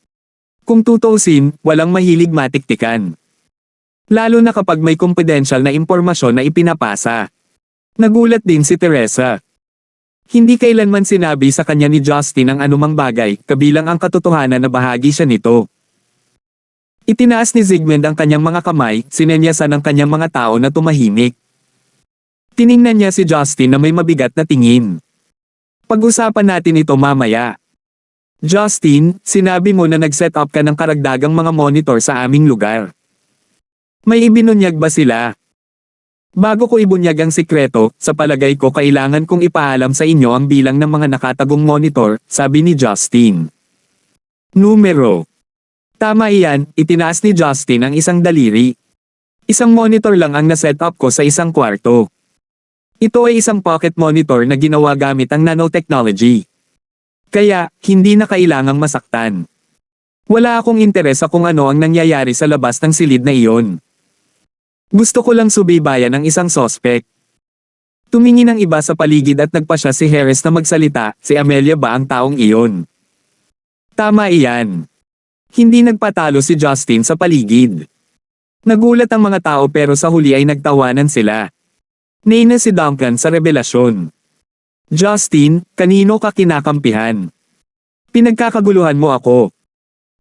Kung tutuusin, walang mahilig matiktikan. Lalo na kapag may confidential na impormasyon na ipinapasa. Nagulat din si Teresa. Hindi kailanman sinabi sa kanya ni Justin ang anumang bagay, kabilang ang katotohanan na bahagi siya nito. Itinaas ni Zygmunt ang kanyang mga kamay, sinenyasan ng kanyang mga tao na tumahimik. Tiningnan niya si Justin na may mabigat na tingin. Pag-usapan natin ito mamaya. Justin, sinabi mo na nag-set up ka ng karagdagang mga monitor sa aming lugar. May ibinunyag ba sila? Bago ko ibunyag ang sikreto, sa palagay ko kailangan kong ipaalam sa inyo ang bilang ng mga nakatagong monitor, sabi ni Justin. Numero. Tama iyan, itinaas ni Justin ang isang daliri. Isang monitor lang ang na-set up ko sa isang kwarto. Ito ay isang pocket monitor na ginawa gamit ang nanotechnology. Kaya, hindi na kailangang masaktan. Wala akong interes sa kung ano ang nangyayari sa labas ng silid na iyon. Gusto ko lang subaybayan ng isang sospek. Tumingin ang iba sa paligid at nagpa siya si Harris na magsalita, si Amelia ba ang taong iyon? Tama iyan. Hindi nagpatalo si Justin sa paligid. Nagulat ang mga tao pero sa huli ay nagtawanan sila. Nina si Duncan sa revelasyon. Justin, kanino ka kinakampihan? Pinagkakaguluhan mo ako.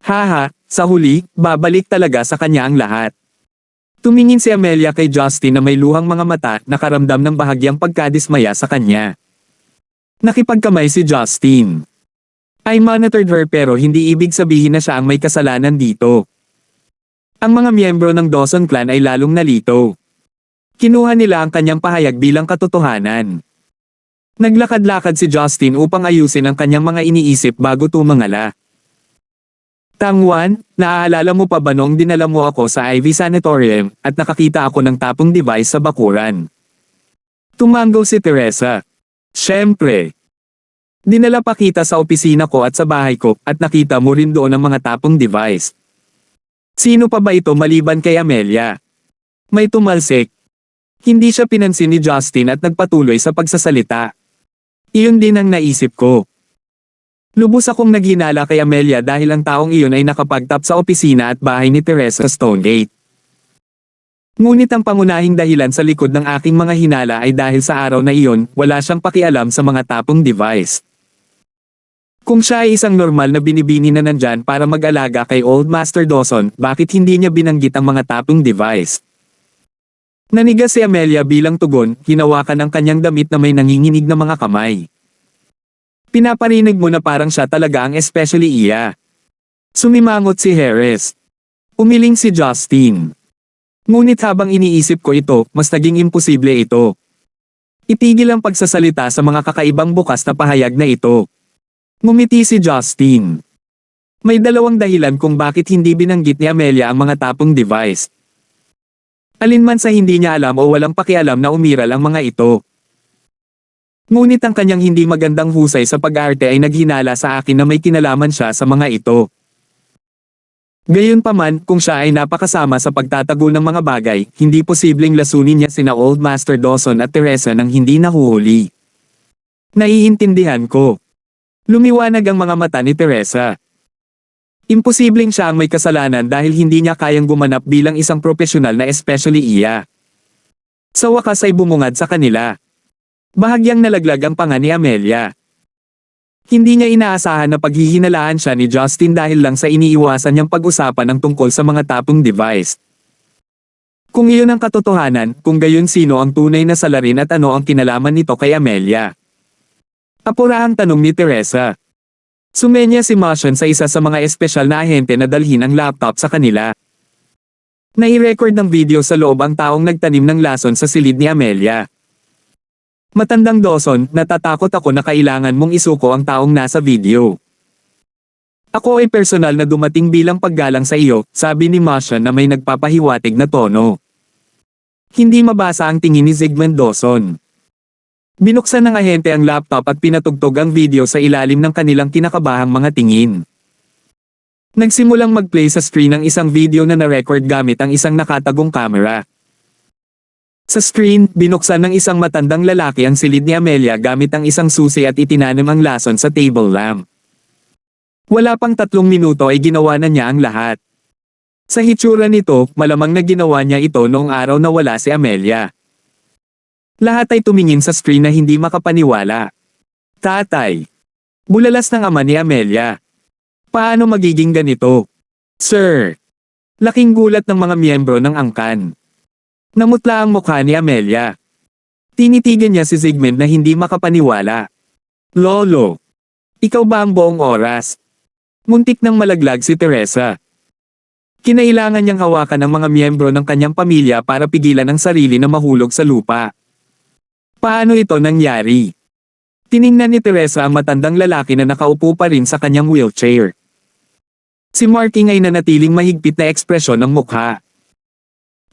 Haha, sa huli, babalik talaga sa kanya ang lahat. Tumingin si Amelia kay Justin na may luhang mga mata, nakaramdam ng bahagyang pagkadismaya sa kanya. Nakipagkamay si Justin. I monitored her pero hindi ibig sabihin na siya ang may kasalanan dito. Ang mga miyembro ng Dawson clan ay lalong nalito. Kinuha nila ang kanyang pahayag bilang katotohanan. Naglakad-lakad si Justin upang ayusin ang kanyang mga iniisip bago tumangala. Tangwan, naaalala mo pa ba noong dinala mo ako sa Ivy Sanatorium at nakakita ako ng tapong device sa bakuran? Tumango si Teresa. Siyempre. Dinala pa kita sa opisina ko at sa bahay ko at nakita mo rin doon ang mga tapong device. Sino pa ba ito maliban kay Amelia? May tumalsik. Hindi siya pinansin ni Justin at nagpatuloy sa pagsasalita. Iyon din ang naisip ko. Lubos akong naghinala kay Amelia dahil ang taong iyon ay nakapagtap sa opisina at bahay ni Teresa Stonegate. Ngunit ang pangunahing dahilan sa likod ng aking mga hinala ay dahil sa araw na iyon, wala siyang pakialam sa mga tapong device. Kung siya ay isang normal na binibini na nandyan para mag-alaga kay Old Master Dawson, bakit hindi niya binanggit ang mga tapong device? Nanigas si Amelia bilang tugon, hinawakan ang kanyang damit na may nanginginig na mga kamay. Pinaparinig mo na parang siya talaga ang especially iya. Sumimangot si Harris. Umiling si Justin. Ngunit habang iniisip ko ito, mas naging imposible ito. Itigil ang pagsasalita sa mga kakaibang bukas na pahayag na ito. Ngumiti si Justin. May dalawang dahilan kung bakit hindi binanggit ni Amelia ang mga tapong device. Alinman sa hindi niya alam o walang pakialam na umiral ang mga ito. Ngunit ang kanyang hindi magandang husay sa pag-arte ay naghinala sa akin na may kinalaman siya sa mga ito. Gayunpaman, kung siya ay napakasama sa pagtatago ng mga bagay, hindi posibleng lasunin niya sina Old Master Dawson at Teresa nang hindi nahuhuli. Naiintindihan ko. Lumiwanag ang mga mata ni Teresa. Imposibleng siya ang may kasalanan dahil hindi niya kayang gumanap bilang isang profesional na especially iya. Sa wakas ay bumungad sa kanila. Bahagyang nalaglag ang panga ni Amelia. Hindi niya inaasahan na paghihinalaan siya ni Justin dahil lang sa iniiwasan niyang pag-usapan ng tungkol sa mga tapong device. Kung iyon ang katotohanan, kung gayon sino ang tunay na salarin at ano ang kinalaman nito kay Amelia? Apurahang tanong ni Teresa. Sumenya si Motion sa isa sa mga espesyal na ahente na dalhin ang laptop sa kanila. Nai-record ng video sa loob ang taong nagtanim ng lason sa silid ni Amelia. Matandang Dawson, natatakot ako na kailangan mong isuko ang taong nasa video. Ako ay personal na dumating bilang paggalang sa iyo, sabi ni Motion na may nagpapahiwatig na tono. Hindi mabasa ang tingin ni Zygmunt Dawson. Binuksan ng ahente ang laptop at pinatugtog ang video sa ilalim ng kanilang kinakabahang mga tingin. Nagsimulang mag-play sa screen ang isang video na na-record gamit ang isang nakatagong camera. Sa screen, binuksan ng isang matandang lalaki ang silid ni Amelia gamit ang isang susi at itinanim ang lason sa table lamp. Wala pang 3 minuto ay ginawa na niya ang lahat. Sa hitsura nito, malamang na ginawa niya ito noong araw na wala si Amelia. Lahat ay tumingin sa screen na hindi makapaniwala. Tatay. Bulalas ng ama ni Amelia. Paano magiging ganito? Sir. Laking gulat ng mga miyembro ng angkan. Namutla ang mukha ni Amelia. Tinitigan niya si Zygmunt na hindi makapaniwala. Lolo. Ikaw ba ang buong oras? Muntik nang malaglag si Teresa. Kinailangan niyang hawakan ng mga miyembro ng kanyang pamilya para pigilan ang sarili na mahulog sa lupa. Paano ito nangyari? Tiningnan ni Teresa ang matandang lalaki na nakaupo pa rin sa kanyang wheelchair. Si Marking ay nanatiling mahigpit na ekspresyon ng mukha.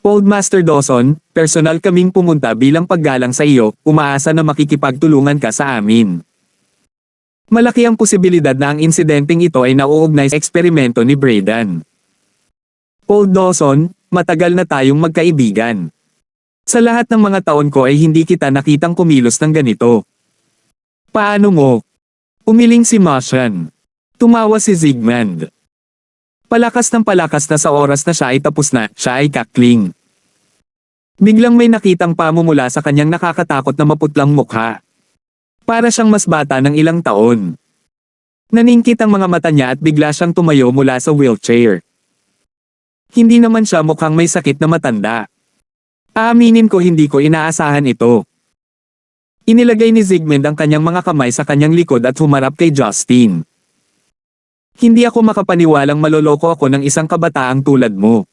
Old Master Dawson, personal kaming pumunta bilang paggalang sa iyo, umaasa na makikipagtulungan ka sa amin. Malaki ang posibilidad na ang insidenteng ito ay nauugnay sa eksperimento ni Brayden. Old Dawson, matagal na tayong magkaibigan. Sa lahat ng mga taon ko ay hindi kita nakitang kumilos ng ganito. Paano mo? Umiling si Martian. Tumawa si Zygmunt. Palakas na sa oras na siya ay tapos na, siya ay kakling. Biglang may nakitang pamumula sa kanyang nakakatakot na maputlang mukha. Para siyang mas bata ng ilang taon. Naningkit ang mga mata niya at bigla siyang tumayo mula sa wheelchair. Hindi naman siya mukhang may sakit na matanda. Aaminin ko hindi ko inaasahan ito. Inilagay ni Zygmunt ang kanyang mga kamay sa kanyang likod at humarap kay Justin. Hindi ako makapaniwalang maloloko ako ng isang kabataang tulad mo.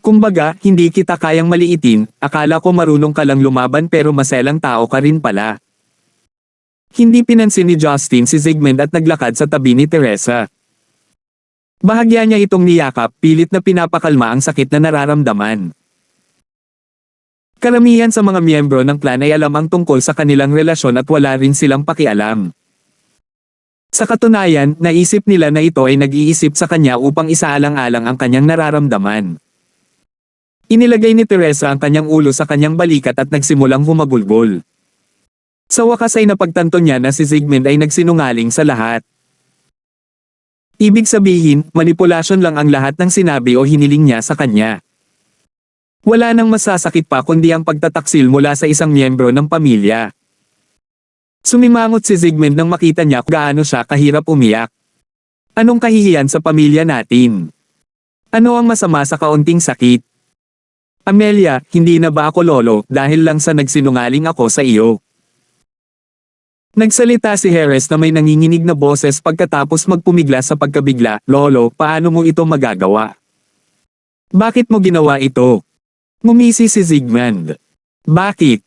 Kumbaga, hindi kita kayang maliitin, akala ko marunong ka lang lumaban pero maselang tao ka rin pala. Hindi pinansin ni Justin si Zygmunt at naglakad sa tabi ni Teresa. Bahagya niya itong niyakap, pilit na pinapakalma ang sakit na nararamdaman. Karamihan sa mga miyembro ng clan ay alam ang tungkol sa kanilang relasyon at wala rin silang pakialam. Sa katunayan, naisip nila na ito ay nag-iisip sa kanya upang isaalang-alang ang kanyang nararamdaman. Inilagay ni Teresa ang kanyang ulo sa kanyang balikat at nagsimulang humagulgol. Sa wakas ay napagtanto niya na si Zygmunt ay nagsinungaling sa lahat. Ibig sabihin, manipulasyon lang ang lahat ng sinabi o hiniling niya sa kanya. Wala nang masasakit pa kundi ang pagtataksil mula sa isang miyembro ng pamilya. Sumimangot si Zygmunt nang makita niya kung gaano siya kahirap umiyak. Anong kahihiyan sa pamilya natin? Ano ang masama sa kaunting sakit? Amelia, hindi na ba ako lolo dahil lang sa nagsinungaling ako sa iyo? Nagsalita si Harris na may nanginginig na boses pagkatapos magpumigla sa pagkabigla. Lolo, paano mo ito magagawa? Bakit mo ginawa ito? Ngumisi si Zygmunt. Bakit?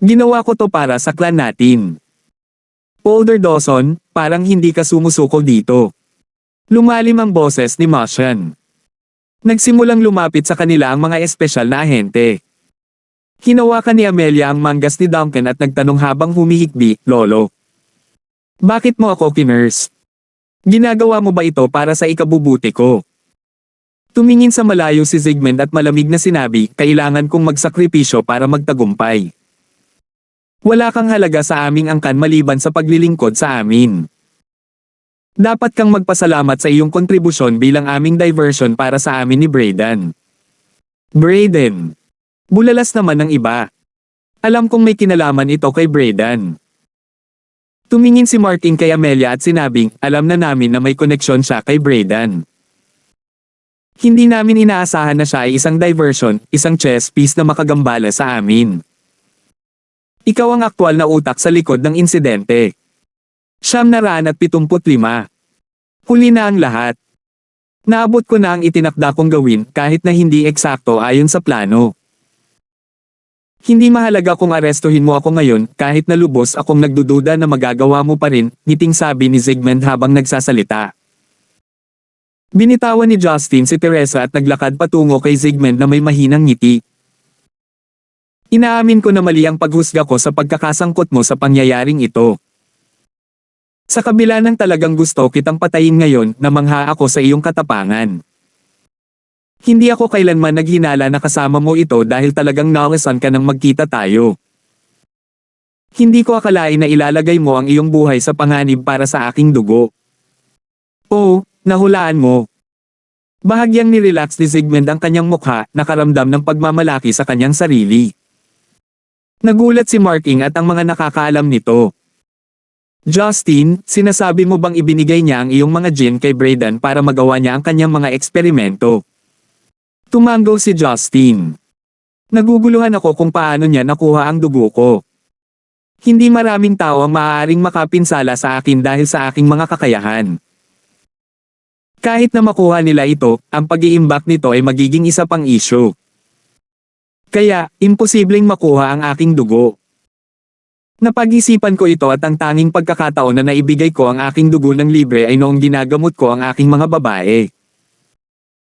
Ginawa ko to para sa clan natin. Older Dawson, parang hindi ka sumusuko dito. Lumalim ang boses ni Martian. Nagsimulang lumapit sa kanila ang mga espesyal na ahente. Hinawakan ni Amelia ang manggas ni Duncan at nagtanong habang humihikbi, Lolo. Bakit mo ako kinurse? Ginagawa mo ba ito para sa ikabubuti ko? Tumingin sa malayo si Zygmunt at malamig na sinabi, kailangan kong magsakripisyo para magtagumpay. Wala kang halaga sa aming angkan maliban sa paglilingkod sa amin. Dapat kang magpasalamat sa iyong kontribusyon bilang aming diversion para sa amin ni Brayden. Brayden. Bulalas naman ng iba. Alam kong may kinalaman ito kay Brayden. Tumingin si Martin kay Amelia at sinabing, alam na namin na may koneksyon siya kay Brayden. Hindi namin inaasahan na siya ay isang diversion, isang chess piece na makagambala sa amin. Ikaw ang aktwal na utak sa likod ng insidente. 975. Huli na ang lahat. Naabot ko na ang itinakda kong gawin kahit na hindi eksakto ayon sa plano. Hindi mahalaga kung arestuhin mo ako ngayon kahit na lubos akong nagdududa na magagawa mo pa rin, ngiting sabi ni Zygmunt habang nagsasalita. Binitawan ni Justin si Teresa at naglakad patungo kay Zygmunt na may mahinang ngiti. Inaamin ko na mali ang paghusga ko sa pagkakasangkot mo sa pangyayaring ito. Sa kabila ng talagang gusto kitang patayin ngayon, namangha ako sa iyong katapangan. Hindi ako kailanman naghinala na kasama mo ito dahil talagang nawasan ka nang magkita tayo. Hindi ko akalain na ilalagay mo ang iyong buhay sa panganib para sa aking dugo. Oo, nahulaan mo. Bahagyang nirelax ni Zygmunt ang kanyang mukha, nakaramdam ng pagmamalaki sa kanyang sarili. Nagulat si Marking at ang mga nakakaalam nito. Justin, sinasabi mo bang ibinigay niya ang iyong mga gene kay Brayden para magawa niya ang kanyang mga eksperimento? Tumango si Justin. Naguguluhan ako kung paano niya nakuha ang dugo ko. Hindi maraming tao ang maaaring makapinsala sa akin dahil sa aking mga kakayahan. Kahit na makuha nila ito, ang pag-iimbak nito ay magiging isa pang issue. Kaya, imposibleng makuha ang aking dugo. Napag-isipan ko ito at ang tanging pagkakataon na naibigay ko ang aking dugo ng libre ay noong ginagamot ko ang aking mga babae.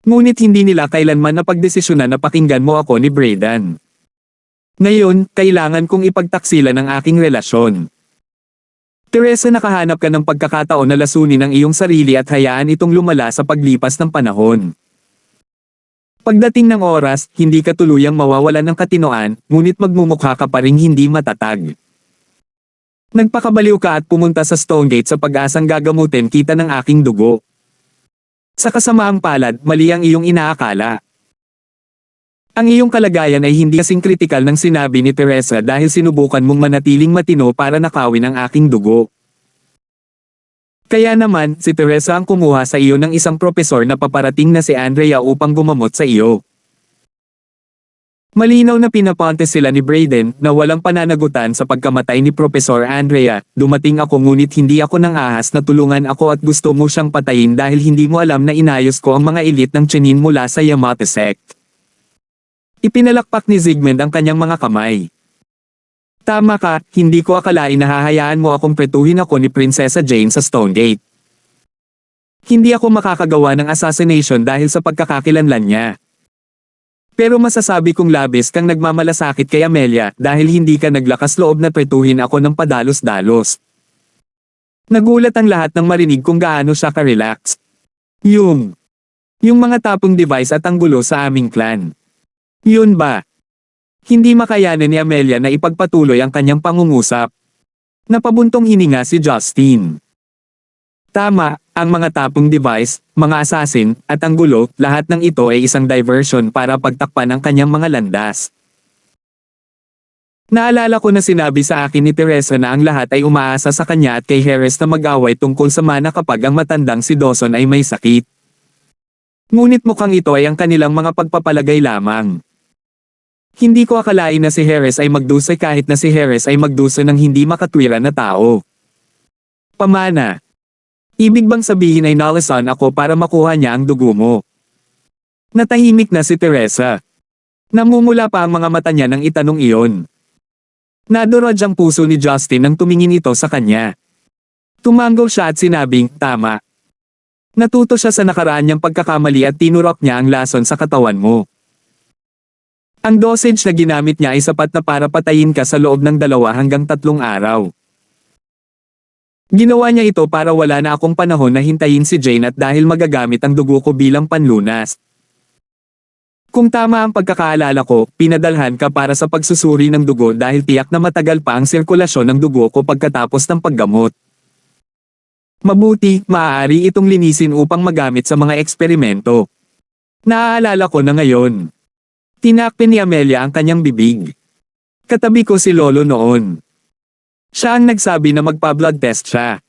Ngunit hindi nila kailanman napagdesisyonan na pakinggan mo ako ni Brayden. Ngayon, kailangan kong ipagtaksilan ang aking relasyon. Teresa, nakahanap ka ng pagkakataon na lasunin ang iyong sarili at hayaan itong lumala sa paglipas ng panahon. Pagdating ng oras, hindi ka tuluyang mawawalan ng katinoan, ngunit magmumukha ka pa ring hindi matatag. Nagpakabaliw ka at pumunta sa Stonegate sa pag-asang gagamutin kita ng aking dugo. Sa kasamaang palad, mali ang iyong inaakala. Ang iyong kalagayan ay hindi kasing kritikal ng sinabi ni Teresa dahil sinubukan mong manatiling matino para nakawin ang aking dugo. Kaya naman, si Teresa ang kumuha sa iyo ng isang propesor na paparating na si Andrea upang gumamot sa iyo. Malinaw na pinaponte sila ni Brayden na walang pananagutan sa pagkamatay ni Propesor Andrea. Dumating ako ngunit hindi ako nang ahas na tulungan ako at gusto mo siyang patayin dahil hindi mo alam na inayos ko ang mga elite ng Chenin mula sa Yamato sect. Ipinalakpak ni Zygmunt ang kanyang mga kamay. Tama ka, hindi ko akalain na hahayaan mo akong pretuhin ako ni Prinsesa Jane sa Stonegate. Hindi ako makakagawa ng assassination dahil sa pagkakakilanlan niya. Pero masasabi kong labis kang nagmamalasakit kay Amelia dahil hindi ka naglakas loob na pretuhin ako ng padalos-dalos. Nagulat ang lahat nang marinig kung gaano siya ka-relax. Yung mga tapong device at ang gulo sa aming clan. Yun ba? Hindi makayanan ni Amelia na ipagpatuloy ang kanyang pangungusap. Napabuntong hininga si Justin. Tama, ang mga tapong device, mga assassin, at ang gulo, lahat ng ito ay isang diversion para pagtakpan ang kanyang mga landas. Naalala ko na sinabi sa akin ni Teresa na ang lahat ay umaasa sa kanya at kay Harris na mag-away tungkol sa mana kapag ang matandang si Dawson ay may sakit. Ngunit mukhang ito ay ang kanilang mga pagpapalagay lamang. Hindi ko akalain na si Harris ay magdusa kahit na si Harris ay magdusa ng hindi makatwiran na tao. Pamana. Ibig bang sabihin ay nalasan ako para makuha niya ang dugo mo? Natahimik na si Teresa. Namumula pa ang mga mata niya nang itanong iyon. Nadurog ang puso ni Justin nang tumingin ito sa kanya. Tumango siya at sinabing, tama. Natuto siya sa nakaraan niyang pagkakamali at tinurok niya ang lason sa katawan mo. Ang dosage na ginamit niya ay sapat na para patayin ka sa loob ng 2 hanggang 3 araw. Ginawa niya ito para wala na akong panahon na hintayin si Jane at dahil magagamit ang dugo ko bilang panlunas. Kung tama ang pagkakaalala ko, pinadalhan ka para sa pagsusuri ng dugo dahil tiyak na matagal pa ang sirkulasyon ng dugo ko pagkatapos ng paggamot. Mabuti, maaari itong linisin upang magamit sa mga eksperimento. Naaalala ko na ngayon. Tinakpin ni Amelia ang kanyang bibig. Katabi ko si Lolo noon. Siya ang nagsabi na magpa-blood test siya.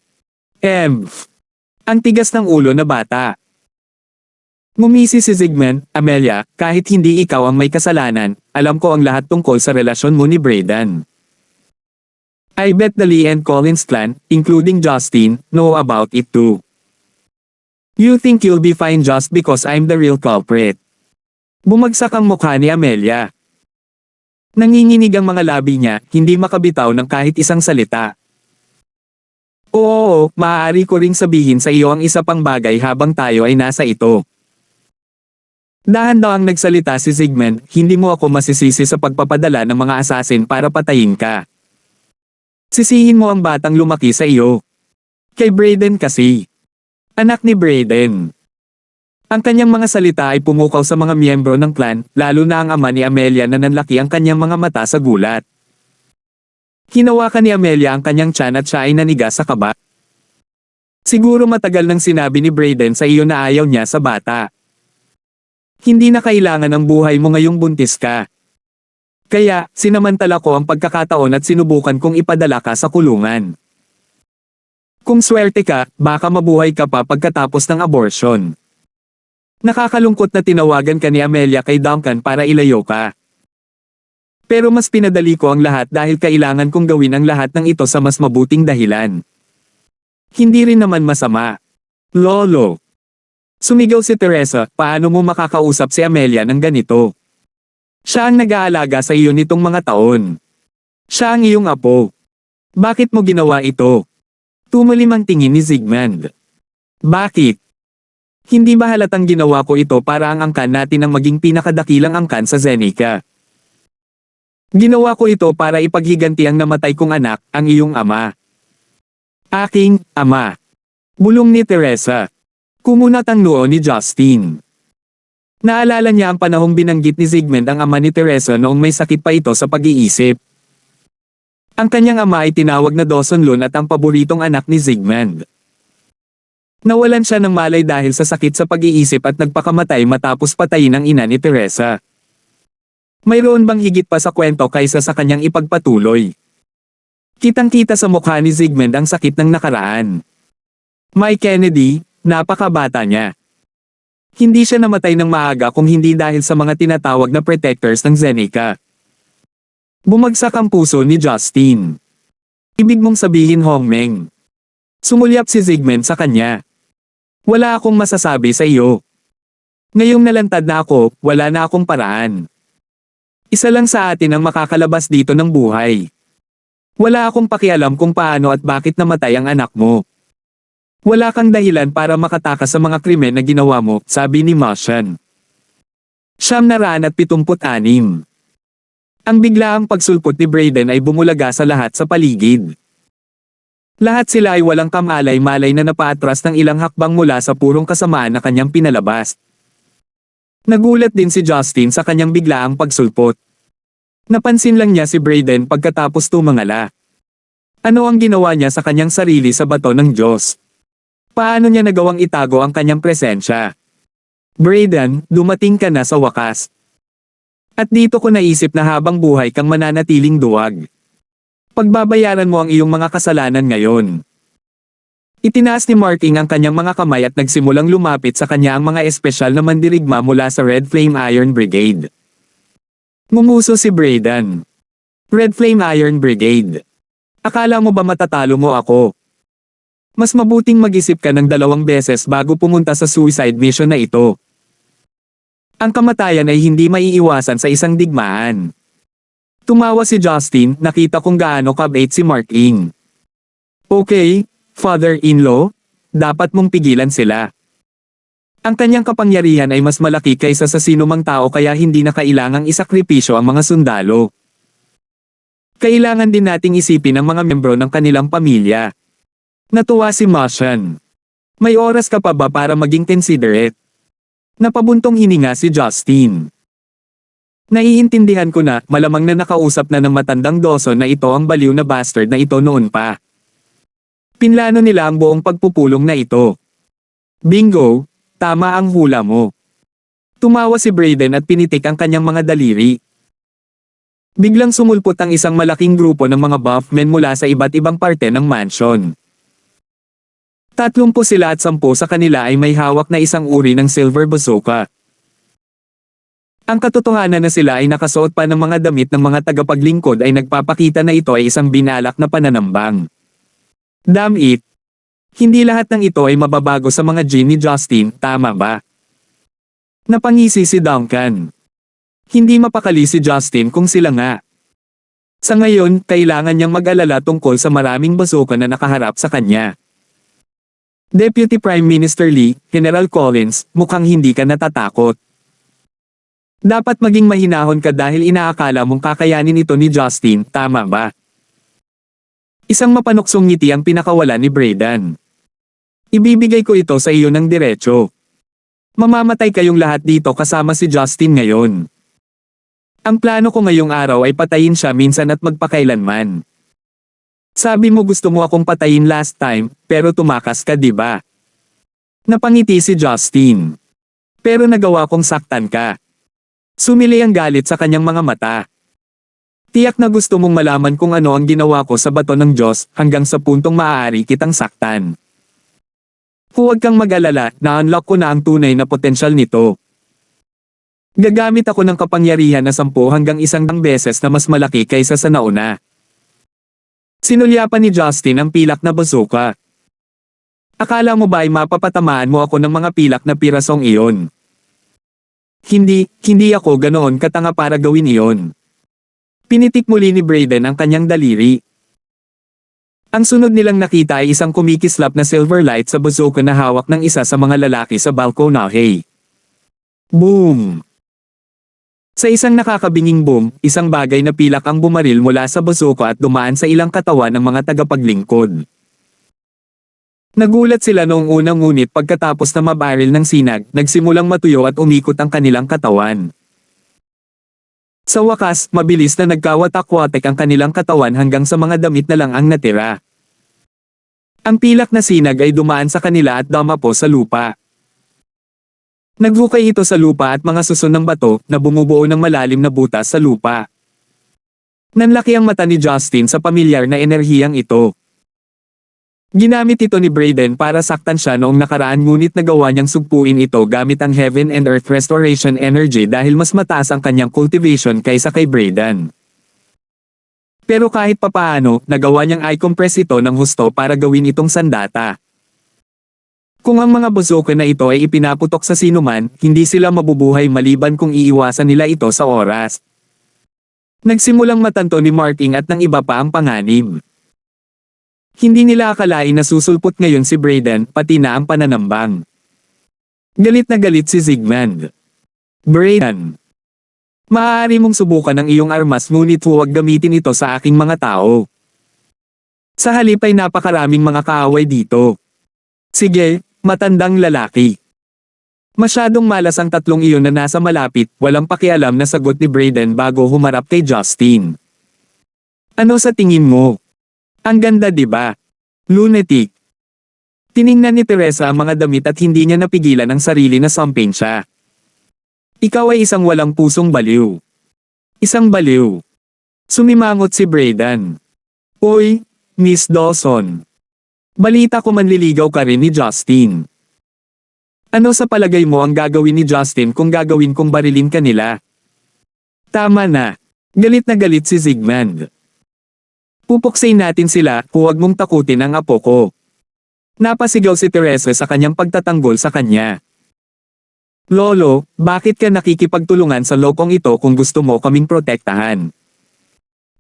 Ang tigas ng ulo na bata. Ngumisi si Zygmunt, Amelia, kahit hindi ikaw ang may kasalanan, alam ko ang lahat tungkol sa relasyon mo ni Brayden. I bet the Lee and Collins clan, including Justin, know about it too. You think you'll be fine just because I'm the real culprit. Bumagsak ang mukha ni Amelia. Nanginginig ang mga labi niya, hindi makabitaw ng kahit isang salita. Oo, maaari ko ring sabihin sa iyo ang isa pang bagay habang tayo ay nasa ito. Dahan-dahang nagsalita si Zygmunt, hindi mo ako masisisi sa pagpapadala ng mga assassin para patayin ka. Sisihin mo ang batang lumaki sa iyo. Kay Brayden kasi. Anak ni Brayden. Ang kanyang mga salita ay pumukaw sa mga miyembro ng clan, lalo na ang ama ni Amelia na nanlaki ang kanyang mga mata sa gulat. Hinawakan ni Amelia ang kanyang tiyan at siya ay naniga sa kaba. Siguro matagal nang sinabi ni Brayden sa iyo na ayaw niya sa bata. Hindi na kailangan ang buhay mo ngayong buntis ka. Kaya, sinamantala ko ang pagkakataon at sinubukan kong ipadala ka sa kulungan. Kung swerte ka, baka mabuhay ka pa pagkatapos ng abortion. Nakakalungkot na tinawagan ka ni Amelia kay Duncan para ilayo ka. Pero mas pinadali ko ang lahat dahil kailangan kong gawin ang lahat ng ito sa mas mabuting dahilan. Hindi rin naman masama. Lolo. Sumigaw si Teresa, paano mo makakausap si Amelia ng ganito? Siya ang nag-aalaga sa iyo nitong mga taon. Siya ang iyong apo. Bakit mo ginawa ito? Tumalim ang tingin ni Zygmunt. Bakit? Hindi ba halatang ginawa ko ito para ang angkan natin ang maging pinakadakilang angkan sa Zenica? Ginawa ko ito para ipaghiganti ang namatay kong anak, ang iyong ama. Aking ama. Bulong ni Teresa. Kumunat ang noo ni Justin. Naalala niya ang panahong binanggit ni Zygmunt ang ama ni Teresa noong may sakit pa ito sa pag-iisip. Ang kanyang ama ay tinawag na Dawson Lun at ang paboritong anak ni Zygmunt. Nawalan siya ng malay dahil sa sakit sa pag-iisip at nagpakamatay matapos patayin ang ina ni Teresa. Mayroon bang higit pa sa kwento kaysa sa kanyang ipagpatuloy? Kitang-kita sa mukha ni Zygmunt ang sakit ng nakaraan. Mike Kennedy, napakabata niya. Hindi siya namatay ng maaga kung hindi dahil sa mga tinatawag na protectors ng Zenica. Bumagsak ang puso ni Justin. Ibig mong sabihin, Hongmeng. Sumulyap si Zygmunt sa kanya. Wala akong masasabi sa iyo. Ngayong nalantad na ako, wala na akong paraan. Isa lang sa atin ang makakalabas dito ng buhay. Wala akong pakialam kung paano at bakit namatay ang anak mo. Wala kang dahilan para makatakas sa mga krimen na ginawa mo, sabi ni Martian. 976. Ang biglaang pagsulpot ni Brayden ay bumulaga sa lahat sa paligid. Lahat sila ay walang kamalay-malay na napaatras ng ilang hakbang mula sa purong kasamaan na kanyang pinalabas. Nagulat din si Justin sa kanyang biglaang pagsulpot. Napansin lang niya si Brayden pagkatapos tumangala. Ano ang ginawa niya sa kanyang sarili sa bato ng Diyos? Paano niya nagawang itago ang kanyang presensya? Brayden, dumating ka na sa wakas. At dito ko naisip na habang buhay kang mananatiling duwag. Pagbabayaran mo ang iyong mga kasalanan ngayon. Itinaas ni Marking ang kanyang mga kamay at nagsimulang lumapit sa kanya ang mga espesyal na mandirigma mula sa Red Flame Iron Brigade. Ngumuso si Brayden. Red Flame Iron Brigade. Akala mo ba matatalo mo ako? Mas mabuting mag-isip ka ng 2 beses bago pumunta sa suicide mission na ito. Ang kamatayan ay hindi maiiwasan sa isang digmaan. Tumawa si Justin, nakita kung gaano kabait si Marking. Okay, father-in-law, dapat mong pigilan sila. Ang kanyang kapangyarihan ay mas malaki kaysa sa sinumang tao kaya hindi na kailangang isakripisyo ang mga sundalo. Kailangan din nating isipin ang mga membro ng kanilang pamilya. Natuwa si Martian. May oras ka pa ba para maging considerate? Napabuntong hininga si Justin. Naiintindihan ko na, malamang na nakausap na ng matandang Dawson na ito ang baliw na bastard na ito noon pa. Pinlano nila ang buong pagpupulong na ito. Bingo, tama ang hula mo. Tumawa si Brayden at pinitik ang kanyang mga daliri. Biglang sumulpot ang isang malaking grupo ng mga buff men mula sa iba't ibang parte ng mansion. 30 sila at 10 sa kanila ay may hawak na isang uri ng silver bazooka. Ang katotohanan na sila ay nakasuot pa ng mga damit ng mga tagapaglingkod ay nagpapakita na ito ay isang binalak na pananambang. Damn it! Hindi lahat ng ito ay mababago sa mga gene ni Justin, tama ba? Napangisi si Duncan. Hindi mapakali si Justin kung sila nga. Sa ngayon, kailangan niyang mag-alala tungkol sa maraming bazooka na nakaharap sa kanya. Deputy Prime Minister Lee, General Collins, mukhang hindi ka natatakot. Dapat maging mahinahon ka dahil inaakala mong kakayanin ito ni Justin, tama ba? Isang mapanuksong ngiti ang pinakawala ni Brayden. Ibibigay ko ito sa iyo ng diretso. Mamamatay kayong lahat dito kasama si Justin ngayon. Ang plano ko ngayong araw ay patayin siya minsan at magpakailanman. Sabi mo gusto mo akong patayin last time, pero tumakas ka, di ba? Napangiti si Justin. Pero nagawa kong saktan ka. Sumili ang galit sa kanyang mga mata. Tiyak na gusto mong malaman kung ano ang ginawa ko sa bato ng Diyos hanggang sa puntong maaari kitang saktan. Huwag kang mag-alala, na-unlock ko na ang tunay na potensyal nito. Gagamit ako ng kapangyarihan na 10 hanggang 100 beses na mas malaki kaysa sa nauna. Sinulyapan ni Justin ang pilak na bazooka. Akala mo ba ay mapapatamaan mo ako ng mga pilak na pirasong iyon? Hindi ako ganoon katanga para gawin iyon. Pinitik muli ni Brayden ang kanyang daliri. Ang sunod nilang nakita ay isang kumikislap na silver light sa bazooka na hawak ng isa sa mga lalaki sa balkonahe. Boom! Sa isang nakakabinging boom, isang bagay na pilak ang bumaril mula sa bazooka at dumaan sa ilang katawan ng mga tagapaglingkod. Nagulat sila noong unang ngunit pagkatapos na mabaril ng sinag, nagsimulang matuyo at umikot ang kanilang katawan. Sa wakas, mabilis na nagkawatak-watek ang kanilang katawan hanggang sa mga damit na lang ang natira. Ang pilak na sinag ay dumaan sa kanila at dumapo sa lupa. Naghukay ito sa lupa at mga suso ng bato na bumubuo ng malalim na butas sa lupa. Nanlaki ang mata ni Justin sa pamilyar na enerhiyang ito. Ginamit ito ni Brayden para saktan siya noong nakaraan ngunit nagawa niyang sugpuin ito gamit ang Heaven and Earth Restoration Energy dahil mas mataas ang kanyang cultivation kaysa kay Brayden. Pero kahit papaano, nagawa niyang i-compress ito ng husto para gawin itong sandata. Kung ang mga bazooka na ito ay ipinaputok sa sinuman, hindi sila mabubuhay maliban kung iiwasan nila ito sa oras. Nagsimulang matanto ni Marking at ng iba pa ang panganib. Hindi nila akalain na susulpot ngayon si Brayden, pati na ang pananambang. Galit na galit si Zygmunt. Brayden, maaari mong subukan ang iyong armas ngunit huwag gamitin ito sa aking mga tao. Sa halip ay napakaraming mga kaaway dito. Sige, matandang lalaki. Masyadong malas ang tatlong iyon na nasa malapit, walang pakialam na sagot ni Brayden bago humarap kay Justin. Ano sa tingin mo? Ang ganda diba? Lunatic. Tiningnan ni Teresa ang mga damit at hindi niya napigilan ang sarili na sampin siya. Ikaw ay isang walang pusong baliw. Isang baliw. Sumimangot si Brayden. Oy, Miss Dawson. Balita ko manliligaw ka rin ni Justin. Ano sa palagay mo ang gagawin ni Justin kung gagawin kong barilin ka nila? Tama na. Galit na galit si Zygmunt. Pupuksain natin sila, huwag mong takutin ang apo ko. Napasigaw si Teresa sa kanyang pagtatanggol sa kanya. Lolo, bakit ka nakikipagtulungan sa lokong ito kung gusto mo kaming protektahan?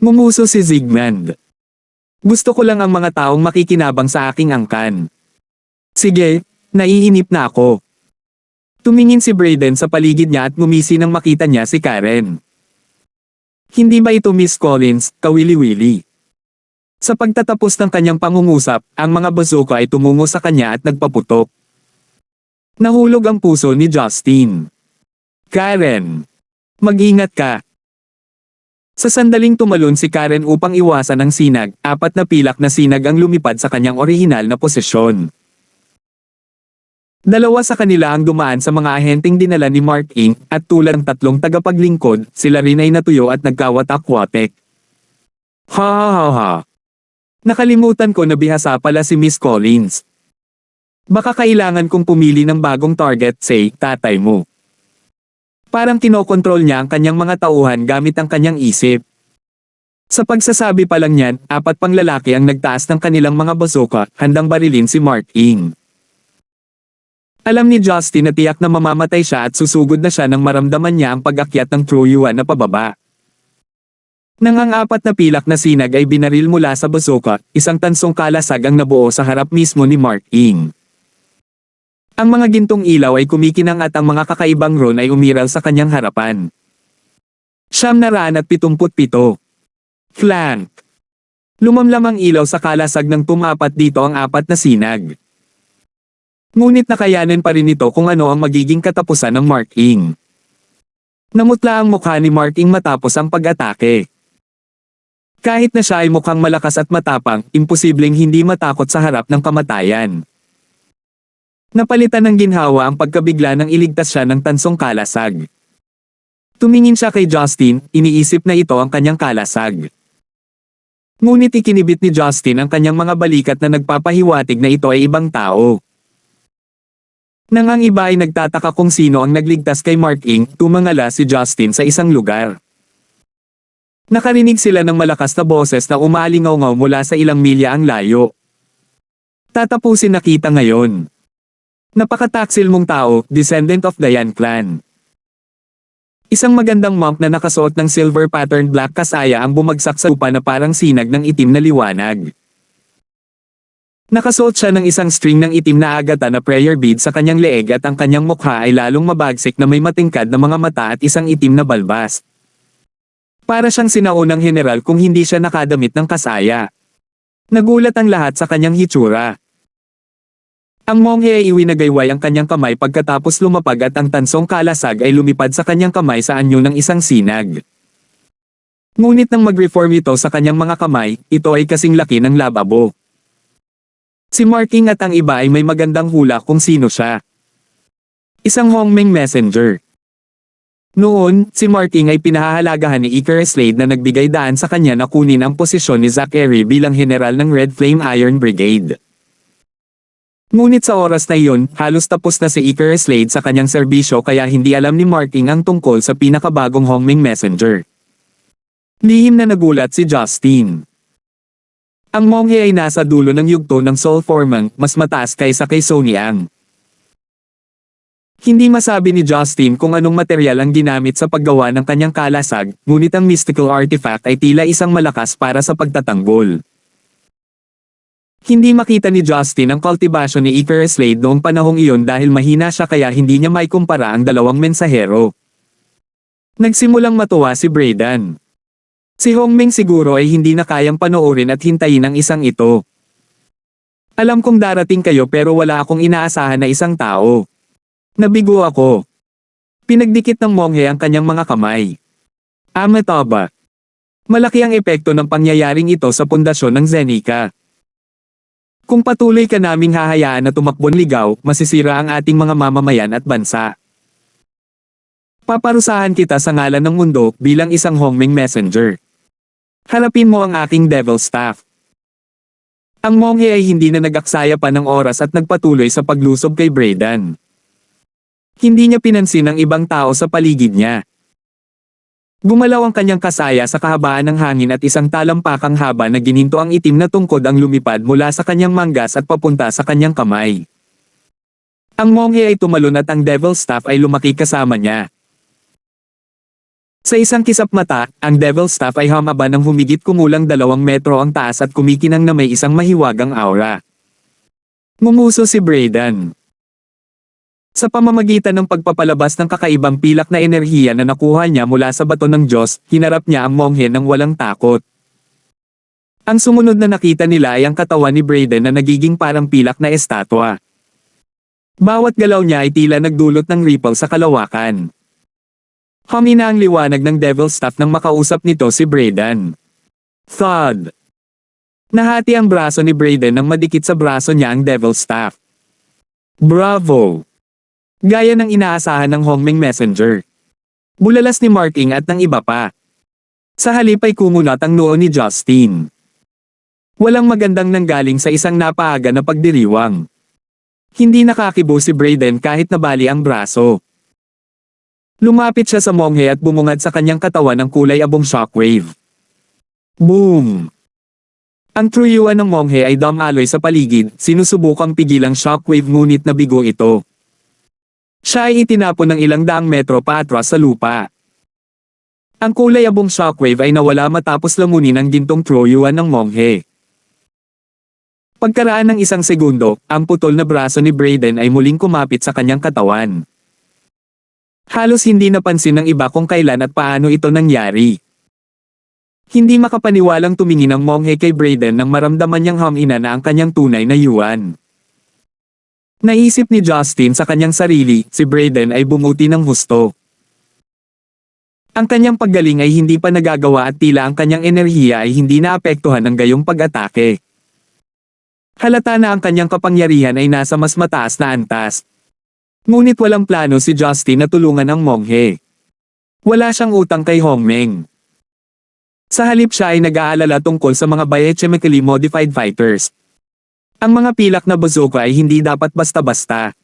Ngumuso si Zygmunt. Gusto ko lang ang mga taong makikinabang sa aking angkan. Sige, naiinip na ako. Tumingin si Brayden sa paligid niya at ngumisi nang makita niya si Karen. Hindi ba ito Miss Collins, kawili-wili? Sa pagtatapos ng kanyang pangungusap, ang mga bazooka ay tumungo sa kanya at nagpaputok. Nahulog ang puso ni Justin. Karen! Mag-ingat ka! Sa sandaling tumalon si Karen upang iwasan ang sinag, 4 na pilak na sinag ang lumipad sa kanyang orihinal na posisyon. 2 sa kanila ang dumaan sa mga ahenteng dinala ni Marking, at tulad ng 3 tagapaglingkod, sila rin ay natuyo at nagkawatak-watek. Ha ha ha ha! Nakalimutan ko na bihasa pala si Miss Collins. Baka kailangan kong pumili ng bagong target, say, tatay mo. Parang kinokontrol niya ang kanyang mga tauhan gamit ang kanyang isip. Sa pagsasabi pa lang niyan, 4 pang lalaki ang nagtaas ng kanilang mga bazooka, handang barilin si Marking. Alam ni Justin na tiyak na mamamatay siya at susugod na siya nang maramdaman niya ang pag-akyat ng Troyuan na pababa. Nang ang 4 na pilak na sinag ay binaril mula sa bazooka, isang tansong kalasag ang nabuo sa harap mismo ni Marking. Ang mga gintong ilaw ay kumikinang at ang mga kakaibang ron ay umiral sa kanyang harapan. 977. Flank. Lumamlam ang ilaw sa kalasag nang tumapat dito ang 4 na sinag. Ngunit nakayanan pa rin ito kung ano ang magiging katapusan ng Marking. Namutla ang mukha ni Marking matapos ang pag-atake. Kahit na siya ay mukhang malakas at matapang, imposibleng hindi matakot sa harap ng kamatayan. Napalitan ng ginhawa ang pagkabigla nang iligtas siya ng tansong kalasag. Tumingin siya kay Justin, iniisip na ito ang kanyang kalasag. Ngunit ikinibit ni Justin ang kanyang mga balikat na nagpapahiwatig na ito ay ibang tao. Nang ang iba ay nagtataka kung sino ang nagligtas kay Marking, tumangala si Justin sa isang lugar. Nakarinig sila ng malakas na boses na umaalingaw-ngaw mula sa ilang milya ang layo. Tatapusin na kita ngayon. Napakataksil mong tao, descendant of the Yan clan. Isang magandang monk na nakasuot ng silver patterned black kasaya ang bumagsak sa lupa na parang sinag ng itim na liwanag. Nakasuot siya ng isang string ng itim na agata na prayer bead sa kanyang leeg at ang kanyang mukha ay lalong mabagsik na may matingkad na mga mata at isang itim na balbas. Para siyang sinaunang general kung hindi siya nakadamit ng kasaya. Nagulat ang lahat sa kanyang hitsura. Ang monghe ay iwinagayway ang kanyang kamay pagkatapos lumapag at ang tansong kalasag ay lumipad sa kanyang kamay sa anyo ng isang sinag. Ngunit nang mag-reform ito sa kanyang mga kamay, ito ay kasing laki ng lababo. Si Marking at ang iba ay may magandang hula kung sino siya. Isang Hongmeng messenger. Noon, si Marking ay pinahahalagahan ni Icarus Slade na nagbigay daan sa kanya na kunin ang posisyon ni Zachary bilang general ng Red Flame Iron Brigade. Ngunit sa oras na iyon, halos tapos na si Icarus Slade sa kanyang serbisyo kaya hindi alam ni Marking ang tungkol sa pinakabagong Hongmeng messenger. Lihim na nagulat si Justin. Ang monghe ay nasa dulo ng yugto ng Soul Formang, mas mataas kaysa kay Soniang. Hindi masabi ni Justin kung anong material ang ginamit sa paggawa ng kanyang kalasag, ngunit ang mystical artifact ay tila isang malakas para sa pagtatanggol. Hindi makita ni Justin ang kultibasyon ni Icarus Slade noong panahong iyon dahil mahina siya kaya hindi niya maikumpara ang dalawang mensahero. Nagsimulang matuwa si Brayden. Si Hongmeng siguro ay hindi na kayang panoorin at hintayin ang isang ito. Alam kong darating kayo pero wala akong inaasahan na isang tao. Nabigo ako. Pinagdikit ng monghe ang kanyang mga kamay. Amataba. Malaki ang epekto ng pangyayaring ito sa pundasyon ng Zenica. Kung patuloy ka naming hahayaan na tumakbon ligaw, masisira ang ating mga mamamayan at bansa. Paparusahan kita sa ngalan ng mundo bilang isang Hongmeng messenger. Harapin mo ang aking devil staff. Ang monghe ay hindi na nag-aksaya pa ng oras at nagpatuloy sa paglusob kay Brayden. Hindi niya pinansin ang ibang tao sa paligid niya. Gumalaw ang kanyang kasaya sa kahabaan ng hangin at isang talampakang haba na gininto ang itim na tungkod ang lumipad mula sa kanyang manggas at papunta sa kanyang kamay. Ang monghe ay tumalon at ang devil staff ay lumaki kasama niya. Sa isang kisap mata, ang devil staff ay humaba ng humigit kumulang 2 metro ang taas at kumikinang na may isang mahiwagang aura. Ngumuso si Brayden. Sa pamamagitan ng pagpapalabas ng kakaibang pilak na enerhiya na nakuha niya mula sa bato ng Diyos, hinarap niya ang monghe ng walang takot. Ang sumunod na nakita nila ay ang katawan ni Brayden na nagiging parang pilak na estatwa. Bawat galaw niya ay tila nagdulot ng ripple sa kalawakan. Humina ang liwanag ng devil staff nang makausap nito si Brayden. Thud! Nahati ang braso ni Brayden nang madikit sa braso niya ang devil staff. Bravo! Gaya ng inaasahan ng Hongmeng messenger. Bulalas ni Marking at ng iba pa. Sa halip ay kumunat ang noo ni Justin. Walang magandang nanggaling sa isang napaaga na pagdiriwang. Hindi nakakibo si Brayden kahit nabali ang braso. Lumapit siya sa monghe at bumungad sa kanyang katawan ng kulay abong shockwave. Boom! Ang truyuan ng monghe ay dumaloy sa paligid, sinusubukang pigilang shockwave ngunit nabigo ito. Siya ay itinapon ng ilang daang metro paatras sa lupa. Ang kulay abong shockwave ay nawala matapos lamunin ang gintong truyuan ng monghe. Pagkaraan ng isang segundo, ang putol na braso ni Brayden ay muling kumapit sa kanyang katawan. Halos hindi napansin ng iba kung kailan at paano ito nangyari. Hindi makapaniwalang tumingin ang monghe kay Brayden nang maramdaman niyang hamina na ang kanyang tunay na yuan. Naisip ni Justin sa kanyang sarili, si Brayden ay bumuti ng husto. Ang kanyang paggaling ay hindi pa nagagawa at tila ang kanyang enerhiya ay hindi naapektuhan ng gayong pag-atake. Halata na ang kanyang kapangyarihan ay nasa mas mataas na antas. Ngunit walang plano si Justin na tulungan ang monghe. Wala siyang utang kay Hongmeng. Sa halip siya ay nag-aalala tungkol sa mga biochemically modified fighters. Ang mga pilak na bazooka ay hindi dapat basta-basta.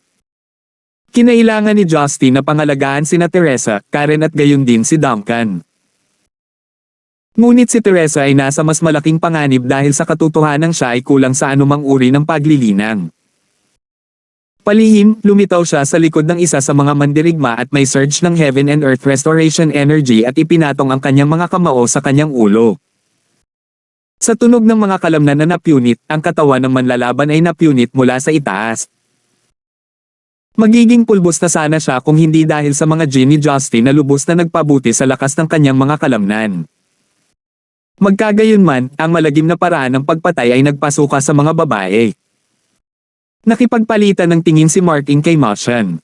Kinailangan ni Justin na pangalagaan sina Teresa, Karen at gayon din si Duncan. Ngunit si Teresa ay nasa mas malaking panganib dahil sa katotohanan siya ay kulang sa anumang uri ng paglilinang. Palihim, lumitaw siya sa likod ng isa sa mga mandirigma at may surge ng heaven and earth restoration energy at ipinatong ang kanyang mga kamao sa kanyang ulo. Sa tunog ng mga kalamnan na napunit, ang katawan ng manlalaban ay napunit mula sa itaas. Magiging pulbos na sana siya kung hindi dahil sa mga Jin ni Justin na lubos na nagpabuti sa lakas ng kanyang mga kalamnan. Magkagayunman, ang malagim na paraan ng pagpatay ay nagpasuka sa mga babae. Nakipagpalitan ng tingin si Martin kay Martian.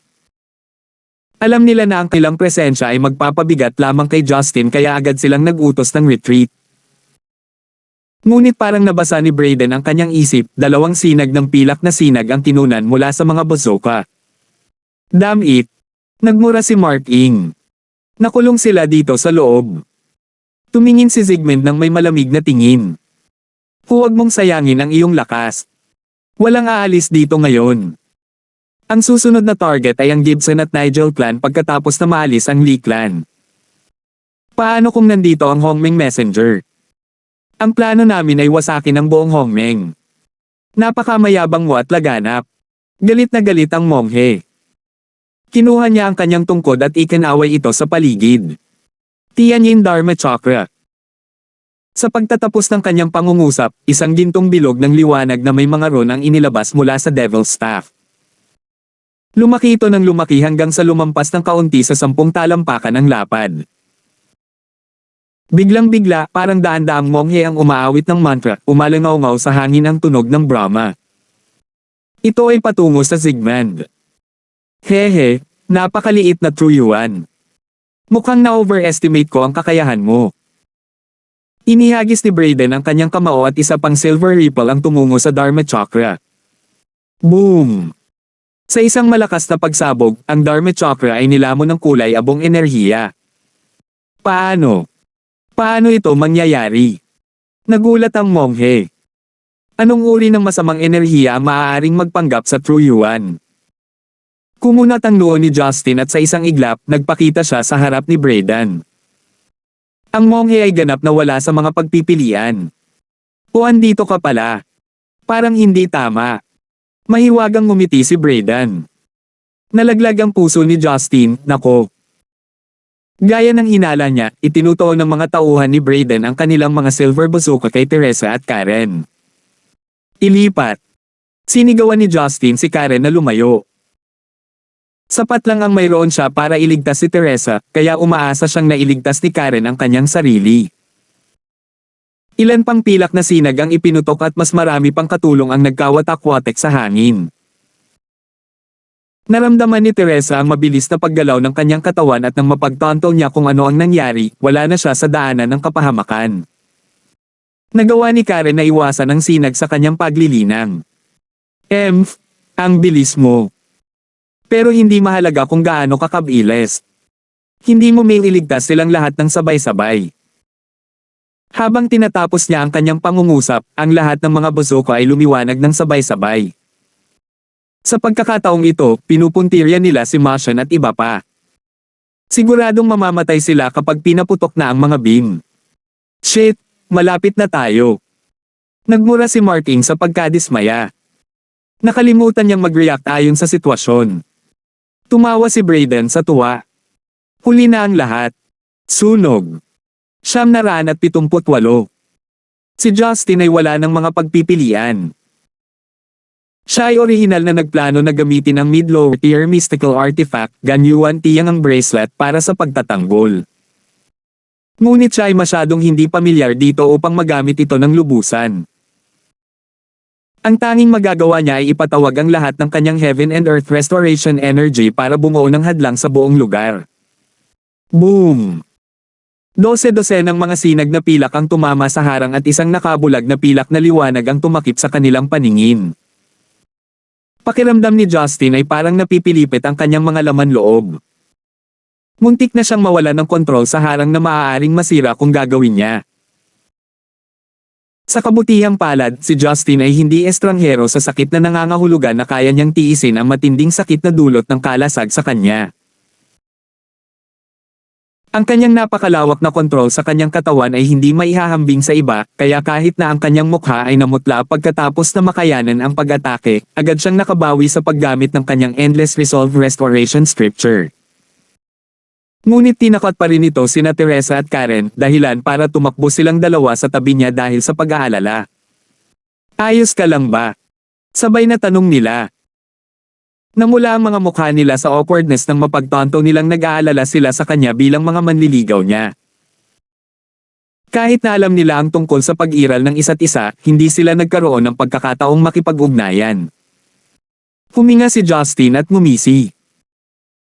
Alam nila na ang kanilang presensya ay magpapabigat lamang kay Justin kaya agad silang nag-utos ng retreat. Ngunit parang nabasa ni Brayden ang kanyang isip, dalawang sinag ng pilak na sinag ang tinunan mula sa mga bazooka. Damn it! Nagmura si Martin. Nakulong sila dito sa loob. Tumingin si Zygmunt ng may malamig na tingin. Huwag mong sayangin ang iyong lakas. Walang aalis dito ngayon. Ang susunod na target ay ang Gibson at Nigel clan pagkatapos na maalis ang Lee clan. Paano kung nandito ang Hongmeng messenger? Ang plano namin ay wasakin ang buong Hongmeng. Napakamayabang mo at laganap. Galit na galit ang monghe. Kinuha niya ang kanyang tungkod at ikinaway ito sa paligid. Tianyin Dharma Chakra. Sa pagtatapos ng kanyang pangungusap, isang gintong bilog ng liwanag na may mga ron ang inilabas mula sa Devil's Staff. Lumaki ito ng lumaki hanggang sa lumampas ng kaunti sa 10 talampakan ng lapad. Biglang-bigla, parang daan-daang monghe ang umaawit ng mantra, umalangaw-ngaw sa hangin ang tunog ng Brahma. Ito ay patungo sa Zygmunt. Hehe, napakaliit na truyuan. Mukhang na-overestimate ko ang kakayahan mo. Inihagis ni Brayden ang kanyang kamao at isa pang silver ripple ang tumungo sa Dharma Chakra. Boom! Sa isang malakas na pagsabog, ang Dharma Chakra ay nilamon ng kulay abong enerhiya. Paano? Paano ito mangyayari? Nagulat ang monghe. Anong uri ng masamang enerhiya ang maaaring magpanggap sa truyuan? Kumunat ang noo ni Justin at sa isang iglap, nagpakita siya sa harap ni Brayden. Ang monghe ay ganap na wala sa mga pagpipilian. O andito ka pala. Parang hindi tama. Mahiwagang ngumiti si Brayden. Nalaglag ang puso ni Justin, nako. Gaya ng hinala niya, itinutuon ng mga tauhan ni Brayden ang kanilang mga silver bazooka kay Teresa at Karen. Ilipat. Sinigawan ni Justin si Karen na lumayo. Sapat lang ang mayroon siya para iligtas si Teresa, kaya umaasa siyang nailigtas ni Karen ang kanyang sarili. Ilan pang pilak na sinag ang ipinutok at mas marami pang katulong ang nagkawatak-watek sa hangin. Naramdaman ni Teresa ang mabilis na paggalaw ng kanyang katawan at nang mapagtantol niya kung ano ang nangyari, wala na siya sa daanan ng kapahamakan. Nagawa ni Karen na iwasan ang sinag sa kanyang paglilinang. Ang bilis mo. Pero hindi mahalaga kung gaano kakabilis. Hindi mo may iligtas silang lahat ng sabay-sabay. Habang tinatapos niya ang kanyang pangungusap, ang lahat ng mga bazooka ay lumiwanag ng sabay-sabay. Sa pagkakataong ito, pinupuntirya nila si Martian at iba pa. Siguradong mamamatay sila kapag pinaputok na ang mga beam. Shit, malapit na tayo. Nagmura si Martin sa pagkadismaya. Nakalimutan niyang mag-react ayon sa sitwasyon. Tumawa si Brayden sa tuwa. Huli na ang lahat. Sunog. 978. Si Justin ay wala ng mga pagpipilian. Siya ay orihinal na nagplano na gamitin ang mid-lower tier mystical artifact, Ganyuan Tiyang ang bracelet para sa pagtatanggol. Ngunit siya ay masyadong hindi pamilyar dito upang magamit ito ng lubusan. Ang tanging magagawa niya ay ipatawag ang lahat ng kanyang heaven and earth restoration energy para bumuo ng hadlang sa buong lugar. Boom! 12 ng mga sinag na pilak ang tumama sa harang at isang nakabulag na pilak na liwanag ang tumakip sa kanilang paningin. Pakiramdam ni Justin ay parang napipilipit ang kanyang mga laman loob. Muntik na siyang mawala ng kontrol sa harang na maaaring masira kung gagawin niya. Sa kabutihang palad, si Justin ay hindi estranghero sa sakit na nangangahulugan na kaya niyang tiisin ang matinding sakit na dulot ng kalasag sa kanya. Ang kanyang napakalawak na kontrol sa kanyang katawan ay hindi maihahambing sa iba, kaya kahit na ang kanyang mukha ay namutla pagkatapos na makayanan ang pag-atake, agad siyang nakabawi sa paggamit ng kanyang Endless Resolve Restoration Scripture. Ngunit tinakot pa rin ito sina Teresa at Karen, dahilan para tumakbo silang dalawa sa tabi niya dahil sa pag-aalala. Ayos ka lang ba? Sabay na tanong nila. Namula ang mga mukha nila sa awkwardness nang mapagtanto nilang nag-aalala sila sa kanya bilang mga manliligaw niya. Kahit na alam nila ang tungkol sa pag-iral ng isa't isa, hindi sila nagkaroon ng pagkakataong makipag-ugnayan. Huminga si Justin at ngumisi.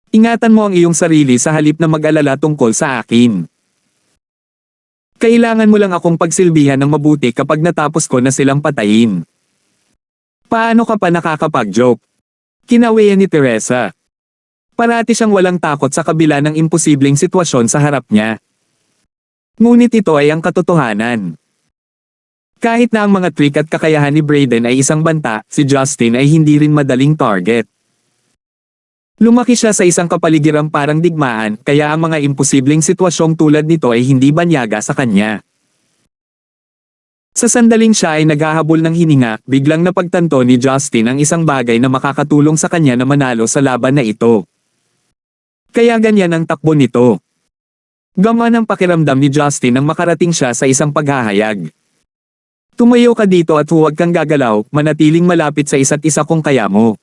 Ingatan mo ang iyong sarili sa halip na mag-alala tungkol sa akin. Kailangan mo lang akong pagsilbihan ng mabuti kapag natapos ko na silang patayin. Paano ka pa nakakapag-joke? Kinawian ni Teresa. Parati siyang walang takot sa kabila ng imposibleng sitwasyon sa harap niya. Ngunit ito ay ang katotohanan. Kahit na ang mga trick at kakayahan ni Brayden ay isang banta, si Justin ay hindi rin madaling target. Lumaki siya sa isang kapaligiran parang digmaan, kaya ang mga imposibleng sitwasyong tulad nito ay hindi banyaga sa kanya. Sa sandaling siya ay naghahabol ng hininga, biglang napagtanto ni Justin ang isang bagay na makakatulong sa kanya na manalo sa laban na ito. Kaya ganyan ang takbo nito. Gamaan ang pakiramdam ni Justin nang makarating siya sa isang paghahayag. Tumayo ka dito at huwag kang gagalaw, manatiling malapit sa isa't isa kung kaya mo.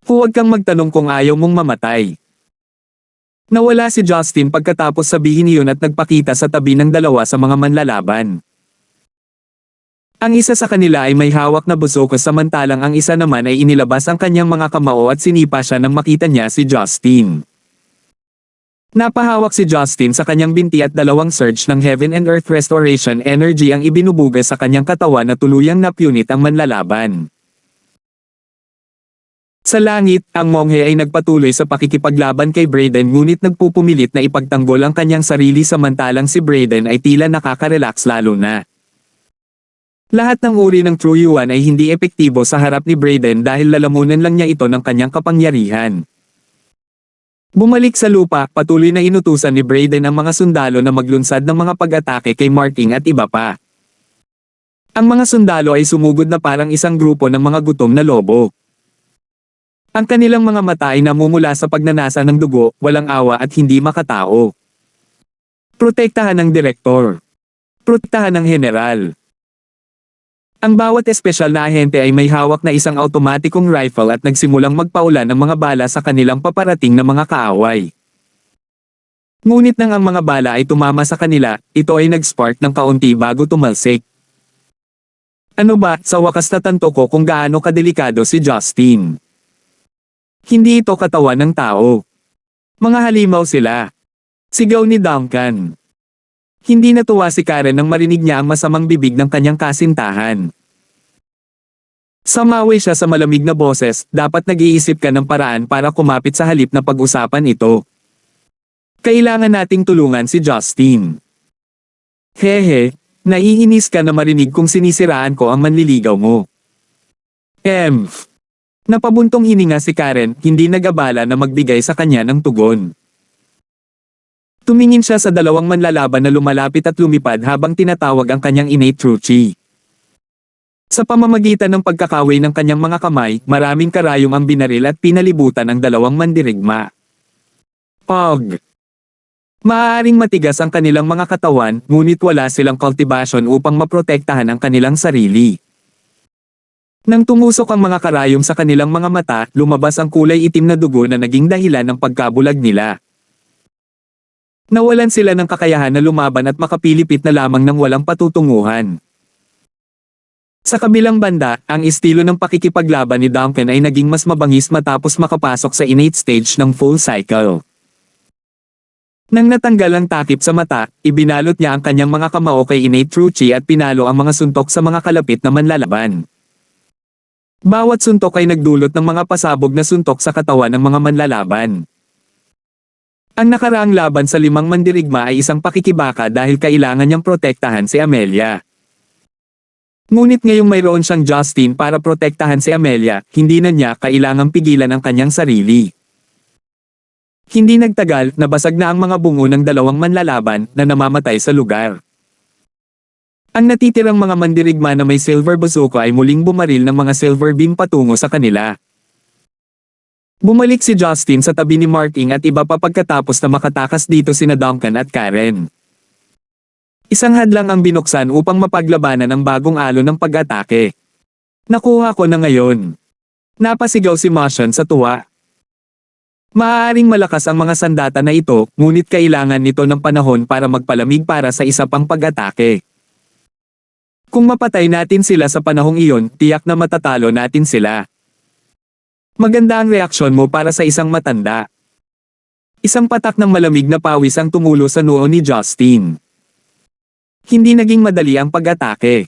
Huwag kang magtanong kung ayaw mong mamatay. Nawala si Justin pagkatapos sabihin iyon at nagpakita sa tabi ng dalawa sa mga manlalaban. Ang isa sa kanila ay may hawak na bazooka samantalang ang isa naman ay inilabas ang kanyang mga kamao at sinipa siya nang makita niya si Justin. Napahawak si Justin sa kanyang binti at dalawang surge ng Heaven and Earth Restoration Energy ang ibinubuga sa kanyang katawan na tuluyang napunit ang manlalaban. Sa langit, ang monghe ay nagpatuloy sa pakikipaglaban kay Brayden ngunit nagpupumilit na ipagtanggol ang kanyang sarili samantalang si Brayden ay tila nakaka-relax lalo na. Lahat ng uri ng True Yuan ay hindi epektibo sa harap ni Brayden dahil lalamunan lang niya ito ng kanyang kapangyarihan. Bumalik sa lupa, patuloy na inutusan ni Brayden ang mga sundalo na maglunsad ng mga pag-atake kay Martin at iba pa. Ang mga sundalo ay sumugod na parang isang grupo ng mga gutom na lobo. Ang kanilang mga mata ay namumula sa pagnanasa ng dugo, walang awa at hindi makatao. Protektahan ng direktor. Protektahan ng general. Ang bawat espesyal na ahente ay may hawak na isang automatikong rifle at nagsimulang magpaulan ng mga bala sa kanilang paparating na mga kaaway. Ngunit nang ang mga bala ay tumama sa kanila, ito ay nag-spark ng kaunti bago tumalsik. Ano ba, sa wakas natanto ko kung gaano kadelikado si Justin. Hindi ito katawan ng tao. Mga halimaw sila. Sigaw ni Duncan. Hindi natuwa si Karen nang marinig niya ang masamang bibig ng kanyang kasintahan. Samawi siya sa malamig na boses, dapat nag-iisip ka ng paraan para kumapit sa halip na pag-usapan ito. Kailangan nating tulungan si Justin. Hehe, naiinis ka na marinig kung sinisiraan ko ang manliligaw mo. Napabuntong hininga si Karen, hindi nag-abala na magbigay sa kanya ng tugon. Tumingin siya sa dalawang manlalaban na lumalapit at lumipad habang tinatawag ang kanyang innate true chi. Sa pamamagitan ng pagkakaway ng kanyang mga kamay, maraming karayom ang binaril at pinalibutan ang dalawang mandirigma. Maaaring matigas ang kanilang mga katawan, ngunit wala silang cultivation upang maprotektahan ang kanilang sarili. Nang tumusok ang mga karayom sa kanilang mga mata, lumabas ang kulay itim na dugo na naging dahilan ng pagkabulag nila. Nawalan sila ng kakayahan na lumaban at makapilipit na lamang ng walang patutunguhan. Sa kabilang banda, ang estilo ng pakikipaglaban ni Duncan ay naging mas mabangis matapos makapasok sa innate stage ng full cycle. Nang natanggal ang takip sa mata, ibinalot niya ang kanyang mga kamao kay innate true chi at pinalo ang mga suntok sa mga kalapit na manlalaban. Bawat suntok ay nagdulot ng mga pasabog na suntok sa katawan ng mga manlalaban. Ang nakaraang laban sa 5 mandirigma ay isang pakikibaka dahil kailangan niyang protektahan si Amelia. Ngunit ngayong mayroon siyang Justin para protektahan si Amelia, hindi na niya kailangang pigilan ang kanyang sarili. Hindi nagtagal, nabasag na ang mga bungo ng dalawang manlalaban na namamatay sa lugar. Ang natitirang mga mandirigma na may silver bazooka ay muling bumaril ng mga silver beam patungo sa kanila. Bumalik si Justin sa tabi ni Marking at iba pa pagkatapos na makatakas dito sina Duncan at Karen. Isang hadlang ang binuksan upang mapaglabanan ang bagong alon ng pag-atake. Nakuha ko na ngayon. Napasigaw si Martian sa tuwa. Maaaring malakas ang mga sandata na ito, ngunit kailangan nito ng panahon para magpalamig para sa isa pang pag-atake. Kung mapatay natin sila sa panahong iyon, tiyak na matatalo natin sila. Maganda ang reaksyon mo para sa isang matanda. Isang patak ng malamig na pawis ang tumulo sa noo ni Justin. Hindi naging madali ang pag-atake.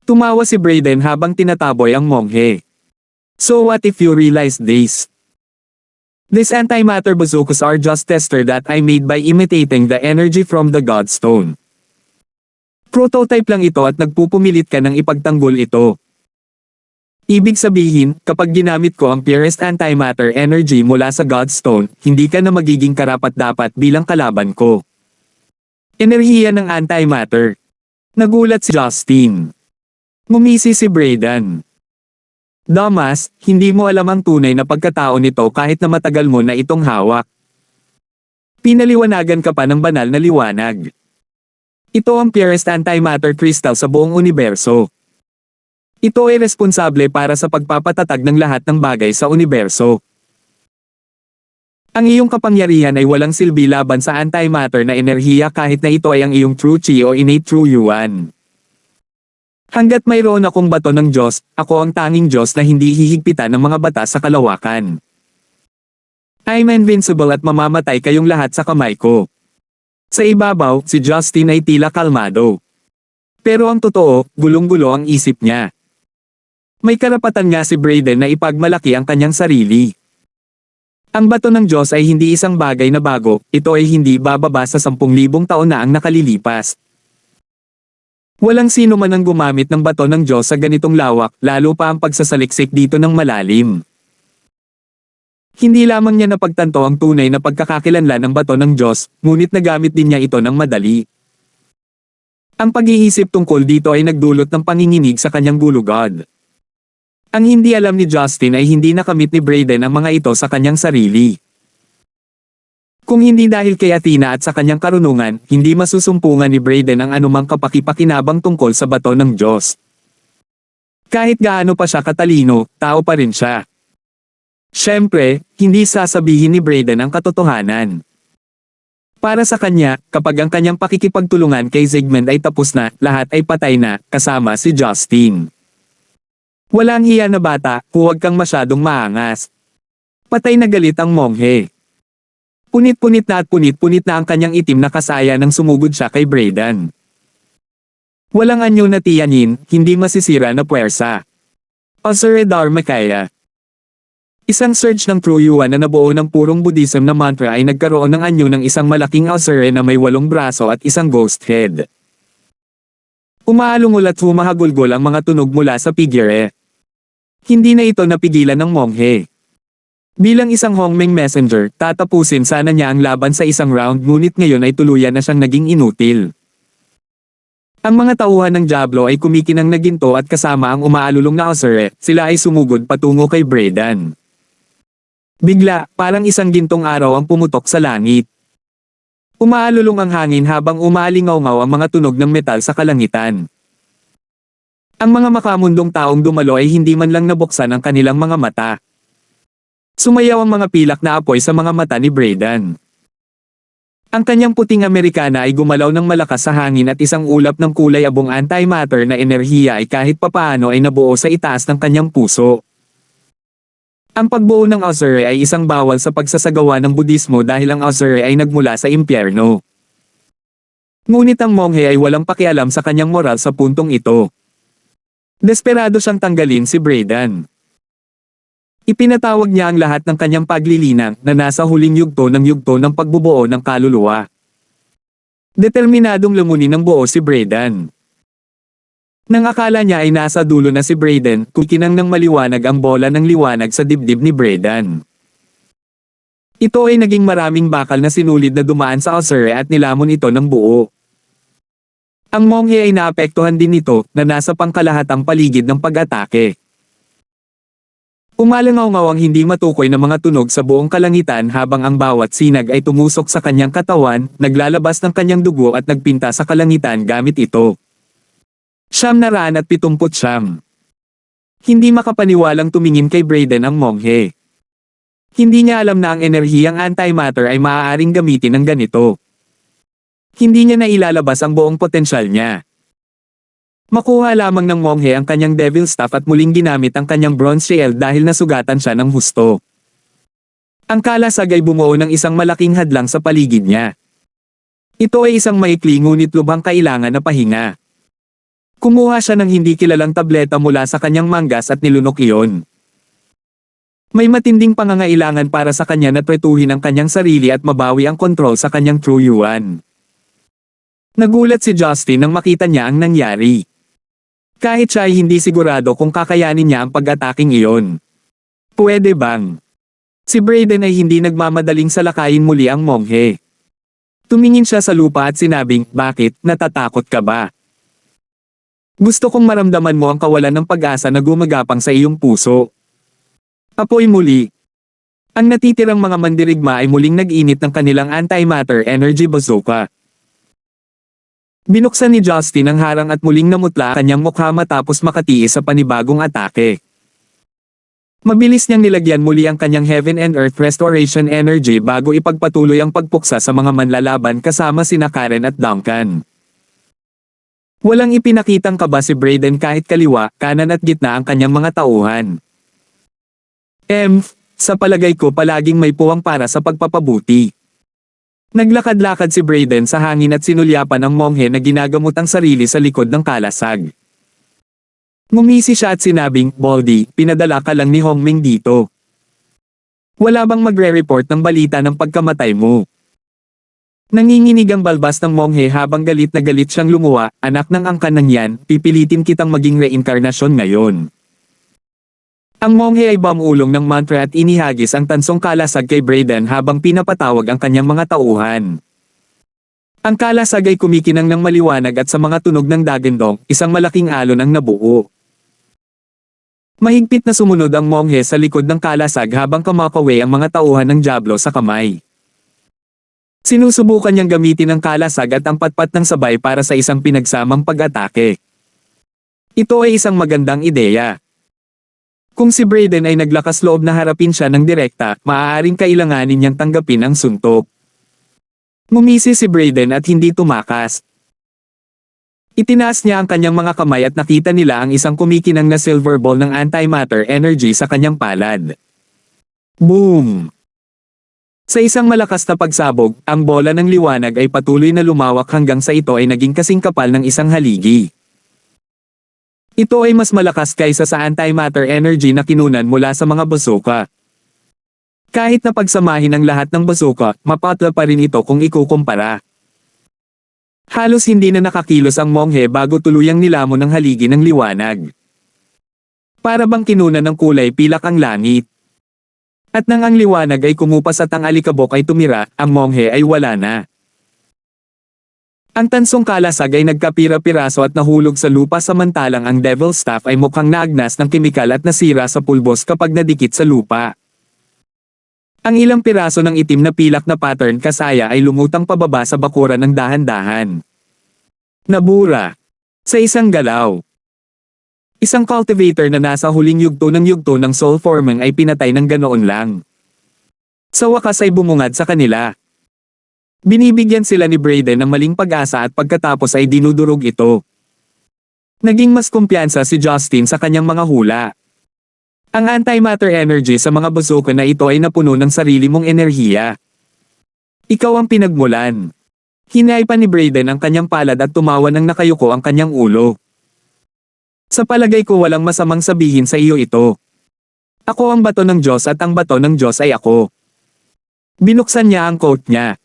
Tumawa si Brayden habang tinataboy ang monghe. So what if you realize this? These antimatter bazookas are just tester that I made by imitating the energy from the Godstone. Prototype lang ito at nagpupumilit ka ng ipagtanggol ito. Ibig sabihin, kapag ginamit ko ang purest antimatter energy mula sa Godstone, hindi ka na magiging karapat-dapat bilang kalaban ko. Enerhiya ng antimatter. Nagulat si Justin. Ngumisi si Brayden. Damas, hindi mo alam ang tunay na pagkatao nito kahit na matagal mo na itong hawak. Pinaliwanagan ka pa ng banal na liwanag. Ito ang purest antimatter crystal sa buong universo. Ito ay responsable para sa pagpapatatag ng lahat ng bagay sa universo. Ang iyong kapangyarihan ay walang silbi laban sa antimatter na enerhiya kahit na ito ay ang iyong true chi o innate true yuan. Hanggat mayroon akong bato ng Diyos, ako ang tanging Diyos na hindi hihigpitan ng mga batas sa kalawakan. I'm invincible at mamamatay kayong lahat sa kamay ko. Sa ibabaw, si Justin ay tila kalmado. Pero ang totoo, gulong-gulo ang isip niya. May karapatan nga si Brayden na ipagmalaki ang kanyang sarili. Ang bato ng Diyos ay hindi isang bagay na bago, ito ay hindi bababa sa 10,000 taon na ang nakalilipas. Walang sino man ang gumamit ng bato ng Diyos sa ganitong lawak, lalo pa ang pagsasaliksik dito ng malalim. Hindi lamang niya napagtanto ang tunay na pagkakakilanlan ng bato ng Diyos, ngunit nagamit din niya ito ng madali. Ang pag-iisip tungkol dito ay nagdulot ng panginginig sa kanyang gulugod. Ang hindi alam ni Justin ay hindi nakamit ni Brayden ang mga ito sa kanyang sarili. Kung hindi dahil kay Athena at sa kanyang karunungan, hindi masusumpungan ni Brayden ang anumang kapakipakinabang tungkol sa bato ng Diyos. Kahit gaano pa siya katalino, tao pa rin siya. Siyempre, hindi sasabihin ni Brayden ang katotohanan. Para sa kanya, kapag ang kanyang pakikipagtulungan kay Zygmunt ay tapos na, lahat ay patay na, kasama si Justin. Walang hiya na bata, huwag kang masyadong maangas. Patay na galit ang monghe. Punit-punit na ang kanyang itim na kasaya nang sumugod siya kay Brayden. Walang anyo na tiyanin, hindi masisira na puwersa. Osere Dharmakaya. Isang surge ng True Yuan na nabuo ng purong Buddhism na mantra ay nagkaroon ng anyo ng isang malaking Osere na may 8 braso at isang ghost head. Umaalungol at humahagulgol ang mga tunog mula sa figure. Hindi na ito napigilan ng monghe. Bilang isang Hongmeng messenger, tatapusin sana niya ang laban sa isang round ngunit ngayon ay tuluyan na siyang naging inutil. Ang mga tauhan ng Diablo ay kumikinang na ginto at kasama ang umaalulong na Osere, sila ay sumugod patungo kay Brayden. Bigla, parang isang gintong araw ang pumutok sa langit. Umaalulong ang hangin habang umaalingaw-ngaw ang mga tunog ng metal sa kalangitan. Ang mga makamundong taong dumalo ay hindi man lang nabuksan ang kanilang mga mata. Sumayaw ang mga pilak na apoy sa mga mata ni Brayden. Ang kanyang puting Amerikana ay gumalaw ng malakas sa hangin at isang ulap ng kulay abong antimatter na enerhiya ay kahit papaano ay nabuo sa itaas ng kanyang puso. Ang pagbuo ng Osere ay isang bawal sa pagsasagawa ng Budismo dahil ang Osere ay nagmula sa impyerno. Ngunit ang monghe ay walang pakialam sa kanyang moral sa puntong ito. Desperado siyang tanggalin si Brayden. Ipinatawag niya ang lahat ng kanyang paglilinang na nasa huling yugto ng pagbubuo ng kaluluwa. Determinadong lamunin ng buo si Brayden. Nang akala niya ay nasa dulo na si Brayden, kukinang ng maliwanag ang bola ng liwanag sa dibdib ni Brayden. Ito ay naging maraming bakal na sinulid na dumaan sa Osere at nilamon ito ng buo. Ang monghe ay naapektuhan din nito na nasa pangkalahatang paligid ng pag-atake. Umalangaw-ngaw ang hindi matukoy na mga tunog sa buong kalangitan habang ang bawat sinag ay tumusok sa kanyang katawan, naglalabas ng kanyang dugo at nagpinta sa kalangitan gamit ito. 979. Hindi makapaniwalang tumingin kay Brayden ang monghe. Hindi niya alam na ang enerhiyang antimatter ay maaaring gamitin ng ganito. Hindi niya nailalabas ang buong potensyal niya. Makuha lamang ng monghe ang kanyang devil staff at muling ginamit ang kanyang bronze shield dahil nasugatan siya ng husto. Ang kalasag ay bumuo ng isang malaking hadlang sa paligid niya. Ito ay isang maikli ngunit lubhang kailangan na pahinga. Kumuha siya ng hindi kilalang tableta mula sa kanyang manggas at nilunok iyon. May matinding pangangailangan para sa kanya na tretuhin ang kanyang sarili at mabawi ang kontrol sa kanyang True Yuan. Nagulat si Justin nang makita niya ang nangyari. Kahit siya ay hindi sigurado kung kakayanin niya ang pag-ataking iyon. Pwede bang? Si Brayden ay hindi nagmamadaling salakayin muli ang monghe. Tumingin siya sa lupa at sinabing, "Bakit, natatakot ka ba? Gusto kong maramdaman mo ang kawalan ng pag-asa na gumagapang sa iyong puso." Apoy muli. Ang natitirang mga mandirigma ay muling nag-init ng kanilang antimatter energy bazooka. Binuksan ni Justin ang harang at muling namutla kanyang mukha matapos makatiis sa panibagong atake. Mabilis niyang nilagyan muli ang kanyang Heaven and Earth Restoration Energy bago ipagpatuloy ang pagpuksa sa mga manlalaban kasama sina Karen at Duncan. Walang ipinakitang kaba si Brayden kahit kaliwa, kanan at gitna ang kanyang mga tauhan. Sa palagay ko palaging may puwang para sa pagpapabuti. Naglakad-lakad si Brayden sa hangin at sinulyapan ang monghe na ginagamot ang sarili sa likod ng kalasag. Ngumisi siya at sinabing, "Baldy, pinadala ka lang ni Hongming dito. Wala bang magre-report ng balita ng pagkamatay mo?" Nanginginig ang balbas ng monghe habang galit na galit siyang lumuwa, "Anak ng angkan ng yan, pipilitin kitang maging reinkarnasyon ngayon." Ang monghe ay bumulong ng mantra at inihagis ang tansong kalasag kay Brayden habang pinapatawag ang kanyang mga tauhan. Ang kalasag ay kumikinang ng maliwanag at sa mga tunog ng dagandong, isang malaking alon ang nabuo. Mahigpit na sumunod ang monghe sa likod ng kalasag habang kumakaway ang mga tauhan ng Diablo sa kamay. Sinusubukan niyang gamitin ang kalasag at ang patpat ng sabay para sa isang pinagsamang pag-atake. Ito ay isang magandang ideya. Kung si Brayden ay naglakas loob na harapin siya ng direkta, maaaring kailanganin niyang tanggapin ang suntok. Ngumisi si Brayden at hindi tumakas. Itinaas niya ang kanyang mga kamay at nakita nila ang isang kumikinang na silver ball ng antimatter energy sa kanyang palad. Boom! Sa isang malakas na pagsabog, ang bola ng liwanag ay patuloy na lumawak hanggang sa ito ay naging kasing kapal ng isang haligi. Ito ay mas malakas kaysa sa antimatter energy na kinunan mula sa mga bazooka. Kahit na pagsamahin ang lahat ng bazooka, mapatla pa rin ito kung ikukumpara. Halos hindi na nakakilos ang monghe bago tuluyang nilamon ng haligi ng liwanag. Para bang kinunan ng kulay pilak ang langit. At nang ang liwanag ay kumupas at ang alikabok ay tumira, ang monghe ay wala na. Ang tansong kalasag ay nagkapira-piraso at nahulog sa lupa samantalang ang devil staff ay mukhang naagnas ng kemikal at nasira sa pulbos kapag nadikit sa lupa. Ang ilang piraso ng itim na pilak na pattern kasaya ay lumutang pababa sa bakuran ng dahan-dahan. Nabura. Sa isang galaw. Isang cultivator na nasa huling yugto ng soul forming ay pinatay ng ganoon lang. Sa wakas ay bumungad sa kanila. Binibigyan sila ni Brayden ng maling pag-asa at pagkatapos ay dinudurog ito. Naging mas kumpiyansa si Justin sa kanyang mga hula. Ang antimatter energy sa mga bazooka na ito ay napuno ng sarili mong enerhiya. Ikaw ang pinagmulan. Hinay pa ni Brayden ang kanyang palad at tumawa nang nakayuko ang kanyang ulo. Sa palagay ko walang masamang sabihin sa iyo ito. Ako ang bato ng Diyos at ang bato ng Diyos ay ako. Binuksan niya ang coat niya.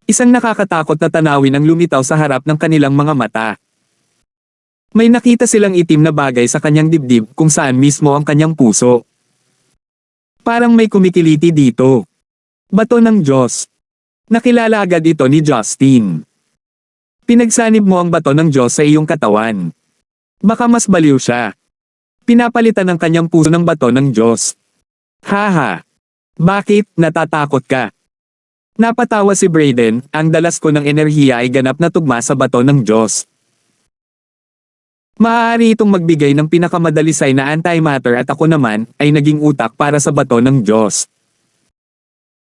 Isang nakakatakot na tanawin ang lumitaw sa harap ng kanilang mga mata. May nakita silang itim na bagay sa kanyang dibdib kung saan mismo ang kanyang puso. Parang may kumikiliti dito. Bato ng Diyos. Nakilala agad ito ni Justin. Pinagsanib mo ang bato ng Diyos sa iyong katawan. Baka mas baliw siya. Pinapalitan ng kanyang puso ng bato ng Diyos. Haha. Bakit, natatakot ka? Napatawa si Brayden, ang dalas ko ng enerhiya ay ganap na tugma sa bato ng Diyos. Maaari itong magbigay ng pinakamadalisay na antimatter at ako naman ay naging utak para sa bato ng Diyos.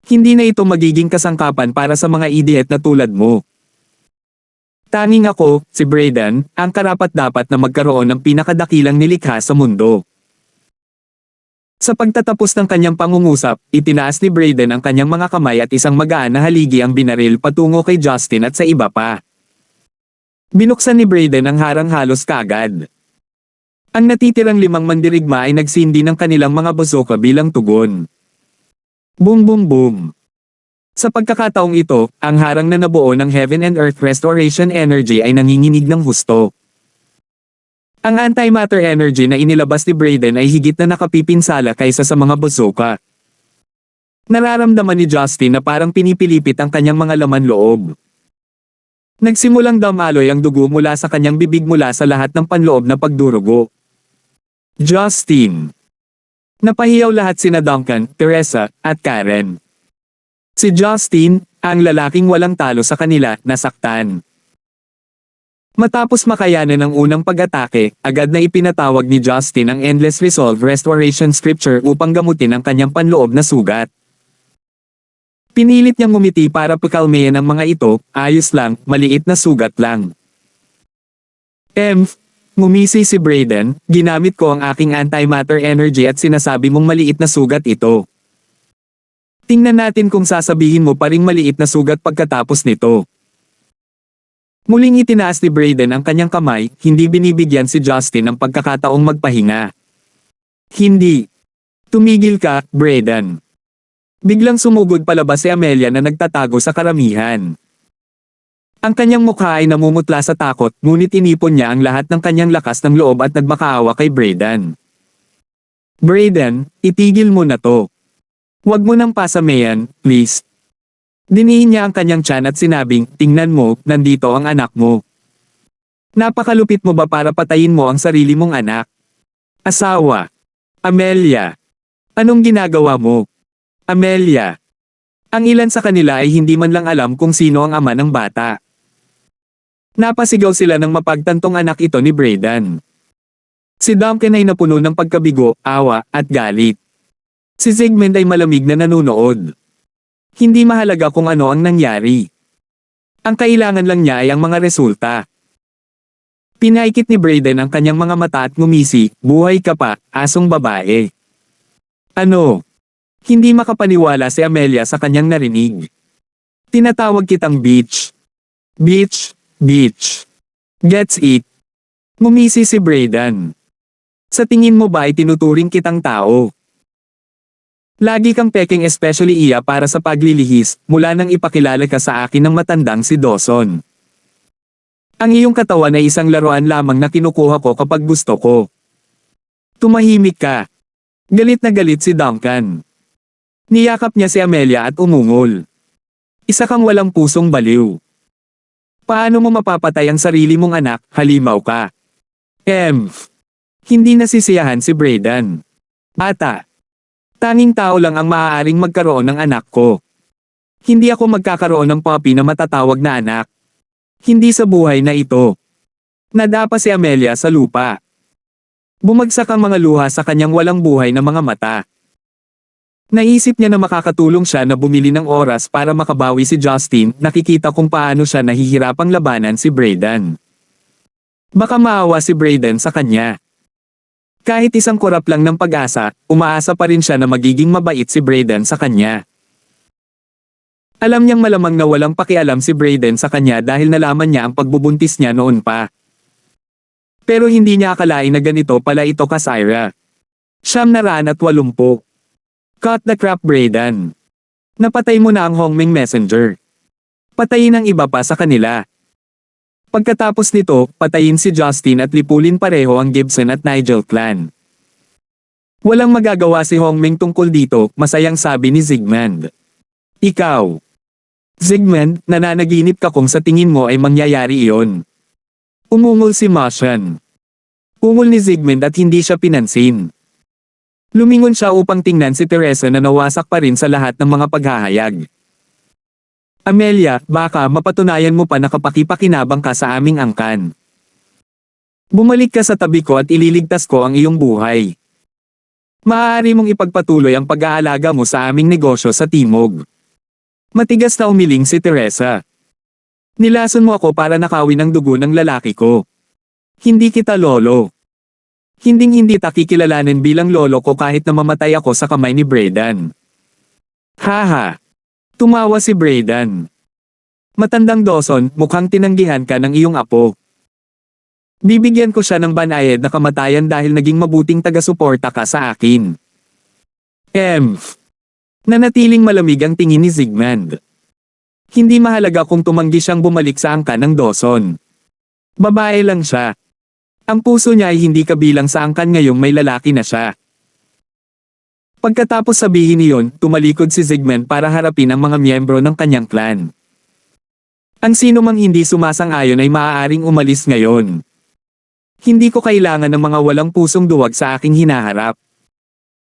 Hindi na ito magiging kasangkapan para sa mga idiot na tulad mo. Tanging ako, si Brayden, ang karapat-dapat na magkaroon ng pinakadakilang nilikha sa mundo. Sa pagtatapos ng kanyang pangungusap, itinaas ni Brayden ang kanyang mga kamay at isang magaan na haligi ang binaril patungo kay Justin at sa iba pa. Binuksan ni Brayden ang harang halos kaagad. Ang natitirang 5 mandirigma ay nagsindi ng kanilang mga bazooka bilang tugon. Boom boom boom. Sa pagkakataong ito, ang harang na nabuo ng Heaven and Earth Restoration Energy ay nanginginig ng husto. Ang antimatter energy na inilabas ni Brayden ay higit na nakapipinsala kaysa sa mga bazooka. Nararamdaman ni Justin na parang pinipilipit ang kanyang mga laman loob. Nagsimulang damaloy ang dugo mula sa kanyang bibig mula sa lahat ng panloob na pagdurugo. Justin. Napahiyaw lahat sina Duncan, Teresa, at Karen. Si Justin, ang lalaking walang talo sa kanila, nasaktan. Matapos makayanan ang unang pag-atake, agad na ipinatawag ni Justin ang Endless Resolve Restoration Scripture upang gamutin ang kanyang panloob na sugat. Pinilit niyang ngumiti para pakalmayan ang mga ito, ayos lang, maliit na sugat lang. Ngumisi si Brayden, ginamit ko ang aking antimatter energy at sinasabi mong maliit na sugat ito. Tingnan natin kung sasabihin mo pa ring maliit na sugat pagkatapos nito. Muling itinaas ni Brayden ang kanyang kamay, hindi binibigyan si Justin ng pagkakataong magpahinga. Hindi. Tumigil ka, Brayden. Biglang sumugod palabas si Amelia na nagtatago sa karamihan. Ang kanyang mukha ay namumutla sa takot, ngunit inipon niya ang lahat ng kanyang lakas ng loob at nagmakaawa kay Brayden. Brayden, itigil mo na to. Huwag mo nang pasamayan, please. Diniin niya ang kanyang tiyan at sinabing, tingnan mo, nandito ang anak mo. Napakalupit mo ba para patayin mo ang sarili mong anak? Asawa. Amelia. Anong ginagawa mo? Amelia. Ang ilan sa kanila ay hindi man lang alam kung sino ang ama ng bata. Napasigaw sila ng mapagtantong anak ito ni Brayden. Si Duncan ay napuno ng pagkabigo, awa, at galit. Si Zygmunt ay malamig na nanunood. Hindi mahalaga kung ano ang nangyari. Ang kailangan lang niya ay ang mga resulta. Pinaikit ni Brayden ang kanyang mga mata at ngumisi, buhay ka pa, asong babae. Ano? Hindi makapaniwala si Amelia sa kanyang narinig. Tinatawag kitang bitch. Bitch, bitch. Gets it? Ngumisi si Brayden. Sa tingin mo ba ay tinuturing kitang tao? Lagi kang peking especially iya para sa paglilihis, mula nang ipakilala ka sa akin ng matandang si Dawson. Ang iyong katawan ay isang laruan lamang na kinukuha ko kapag gusto ko. Tumahimik ka. Galit na galit si Duncan. Niyakap niya si Amelia at umungol. Isa kang walang pusong baliw. Paano mo mapapatay ang sarili mong anak, halimaw ka? Hindi nasisiyahan si Brayden. Bata. Tanging tao lang ang maaaring magkaroon ng anak ko. Hindi ako magkakaroon ng puppy na matatawag na anak. Hindi sa buhay na ito. Nadapa si Amelia sa lupa. Bumagsak ang mga luha sa kanyang walang buhay na mga mata. Naisip niya na makakatulong siya na bumili ng oras para makabawi si Justin, nakikita kung paano siya nahihirapang labanan si Brayden. Baka maawa si Brayden sa kanya. Kahit isang kurap lang ng pag-asa, umaasa pa rin siya na magiging mabait si Brayden sa kanya. Alam niyang malamang na walang pakialam si Brayden sa kanya dahil nalaman niya ang pagbubuntis niya noon pa. Pero hindi niya akalain na ganito pala ito ka Syra. 980. Cut the crap Brayden. Napatay mo na ang Hongmeng Messenger. Patayin ang iba pa sa kanila. Pagkatapos nito, patayin si Justin at lipulin pareho ang Gibson at Nigel clan. Walang magagawa si Hongmeng tungkol dito, masayang sabi ni Zygmunt. Ikaw. Zygmunt, nananaginip ka kung sa tingin mo ay mangyayari iyon. Umungol si Martian. Ungol ni Zygmunt at hindi siya pinansin. Lumingon siya upang tingnan si Teresa na nawasak pa rin sa lahat ng mga paghahayag. Amelia, baka mapatunayan mo pa na kapakipakinabang ka sa aming angkan. Bumalik ka sa tabi ko at ililigtas ko ang iyong buhay. Maaari mong ipagpatuloy ang pag-aalaga mo sa aming negosyo sa Timog. Matigas na umiling si Teresa. Nilason mo ako para nakawin ang dugo ng lalaki ko. Hindi kita lolo. Hinding-hindi ta kikilalanin bilang lolo ko kahit na mamatay ako sa kamay ni Brayden. Haha. Tumawa si Brayden. Matandang Dawson, mukhang tinanggihan ka ng iyong apo. Bibigyan ko siya ng banayad na kamatayan dahil naging mabuting taga-suporta ka sa akin. Nanatiling malamig ang tingin ni Zygmunt. Hindi mahalaga kung tumanggi siyang bumalik sa angkan ng Dawson. Babae lang siya. Ang puso niya ay hindi kabilang sa angkan ngayong may lalaki na siya. Pagkatapos sabihin niyon, tumalikod si Zygmunt para harapin ang mga miyembro ng kanyang clan. Ang sino mang hindi sumasang-ayon ay maaaring umalis ngayon. Hindi ko kailangan ng mga walang pusong duwag sa aking hinaharap.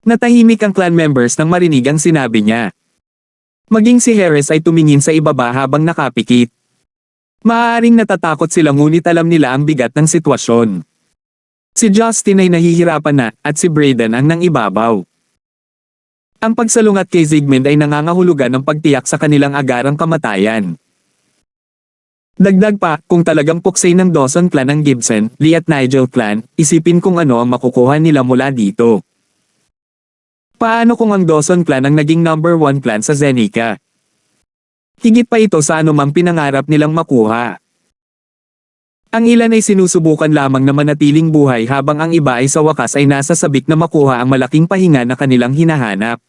Natahimik ang clan members nang marinig ang sinabi niya. Maging si Harris ay tumingin sa ibaba habang nakapikit. Maaaring natatakot sila ngunit alam nila ang bigat ng sitwasyon. Si Justin ay nahihirapan na at si Brayden ang nangibabaw. Ang pagsalungat kay Zygmunt ay nangangahulugan ng pagtiyak sa kanilang agarang kamatayan. Dagdag pa, kung talagang puksay ng Dawson clan ng Gibson, Lee at Nigel clan, isipin kung ano ang makukuha nila mula dito. Paano kung ang Dawson clan ang naging number 1 clan sa Zenica? Higit pa ito sa anumang pinangarap nilang makuha. Ang ilan ay sinusubukan lamang na manatiling buhay habang ang iba ay sa wakas ay nasa sabik na makuha ang malaking pahinga na kanilang hinahanap.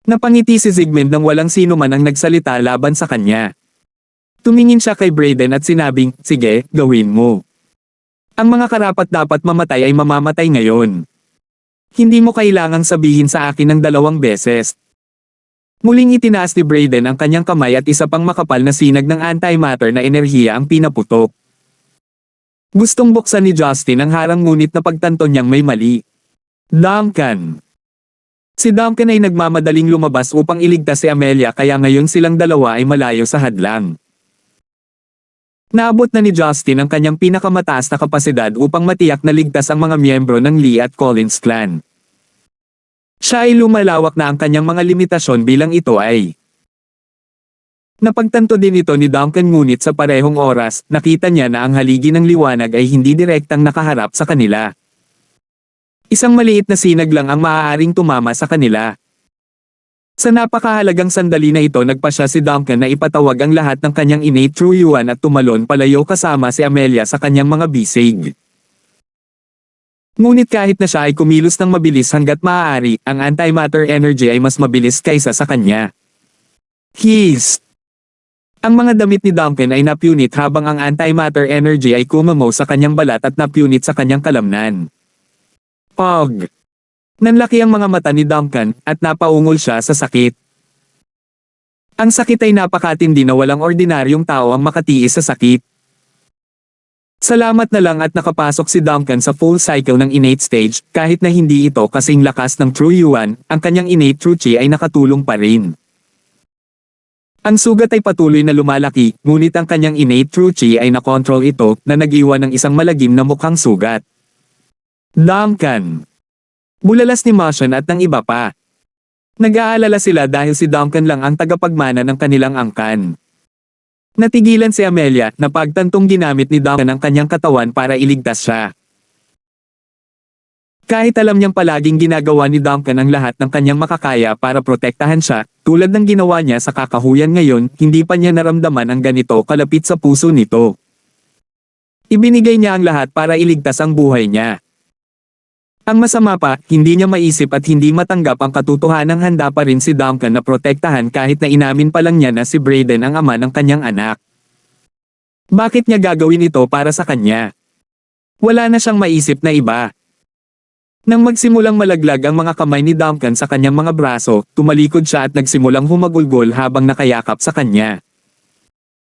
Napangiti si Zygmunt nang walang sino man ang nagsalita laban sa kanya. Tumingin siya kay Brayden at sinabing, sige, gawin mo. Ang mga karapat-dapat mamatay ay mamamatay ngayon. Hindi mo kailangang sabihin sa akin ng 2 beses. Muling itinaas ni Brayden ang kanyang kamay at isa pang makapal na sinag ng antimatter na enerhiya ang pinaputok. Gustong buksan ni Justin ang harang ngunit napagtanto niyang may mali. Duncan. Si Duncan ay nagmamadaling lumabas upang iligtas si Amelia kaya ngayon silang dalawa ay malayo sa hadlang. Naabot na ni Justin ang kanyang pinakamataas na kapasidad upang matiyak na ligtas ang mga miyembro ng Lee at Collins clan. Siya ay lumalawak na ang kanyang mga limitasyon bilang ito ay. Napagtanto din ito ni Duncan ngunit sa parehong oras, nakita niya na ang haligi ng liwanag ay hindi direktang nakaharap sa kanila. Isang maliit na sinag lang ang maaaring tumama sa kanila. Sa napakahalagang sandali na ito nagpasya si Duncan na ipatawag ang lahat ng kanyang innate true yuan at tumalon palayo kasama si Amelia sa kanyang mga bisig. Ngunit kahit na siya ay kumilos ng mabilis hanggat maaari, ang antimatter energy ay mas mabilis kaysa sa kanya. Ang mga damit ni Duncan ay napunit habang ang antimatter energy ay kumamaw sa kanyang balat at napunit sa kanyang kalamnan. Nanlaki ang mga mata ni Duncan at napaungol siya sa sakit. Ang sakit ay napakatindi na walang ordinaryong tao ang makatiis sa sakit. Salamat na lang at nakapasok si Duncan sa full cycle ng innate stage, kahit na hindi ito kasing lakas ng True Yuan, ang kanyang innate True Chi ay nakatulong pa rin. Ang sugat ay patuloy na lumalaki, ngunit ang kanyang innate True Chi ay nakontrol ito na nag-iwan ng isang malagim na mukhang sugat. Duncan. Bulalas ni Martian at ng iba pa. Nag-aalala sila dahil si Duncan lang ang tagapagmana ng kanilang angkan. Natigilan si Amelia na pagtantong ginamit ni Duncan ang kanyang katawan para iligtas siya. Kahit alam niyang palaging ginagawa ni Duncan ang lahat ng kanyang makakaya para protektahan siya, tulad ng ginawa niya sa kakahuyan ngayon, hindi pa niya naramdaman ang ganito kalapit sa puso nito. Ibinigay niya ang lahat para iligtas ang buhay niya. Ang masama pa, hindi niya maisip at hindi matanggap ang katotohanang handa pa rin si Duncan na protektahan kahit na inamin pa lang niya na si Brayden ang ama ng kanyang anak. Bakit niya gagawin ito para sa kanya? Wala na siyang maisip na iba. Nang magsimulang malaglag ang mga kamay ni Duncan sa kanyang mga braso, tumalikod siya at nagsimulang humagulgol habang nakayakap sa kanya.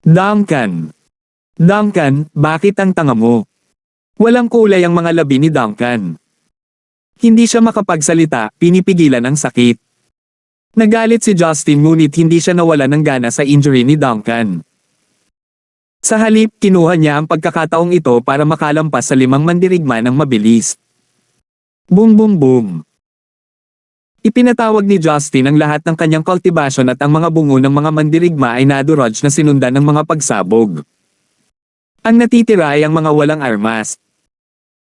Duncan! Duncan, bakit ang tanga mo? Walang kulay ang mga labi ni Duncan. Hindi siya makapagsalita, pinipigilan ang sakit. Nagalit si Justin ngunit hindi siya nawala ng gana sa injury ni Duncan. Sa halip, kinuha niya ang pagkakataong ito para makalampas sa 5 mandirigma ng mabilis. Boom boom boom. Ipinatawag ni Justin ang lahat ng kanyang cultivation at ang mga bungo ng mga mandirigma ay nadurog na sinundan ng mga pagsabog. Ang natitira ay ang mga walang armas.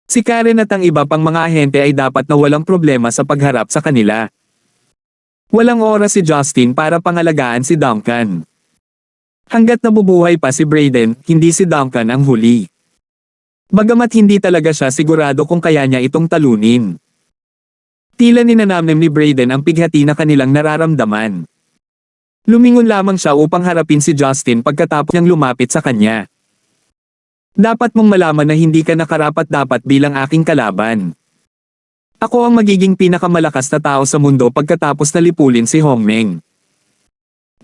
Si Karen at ang iba pang mga ahente ay dapat na walang problema sa pagharap sa kanila. Walang oras si Justin para pangalagaan si Duncan. Hanggat nabubuhay pa si Brayden, hindi si Duncan ang huli. Bagamat hindi talaga siya sigurado kung kaya niya itong talunin. Tila ninanamnem ni Brayden ang pighati na kanilang nararamdaman. Lumingon lamang siya upang harapin si Justin pagkatapos niyang lumapit sa kanya. Dapat mong malaman na hindi ka nakarapat-dapat bilang aking kalaban. Ako ang magiging pinakamalakas na tao sa mundo pagkatapos na lipulin si Hongmeng.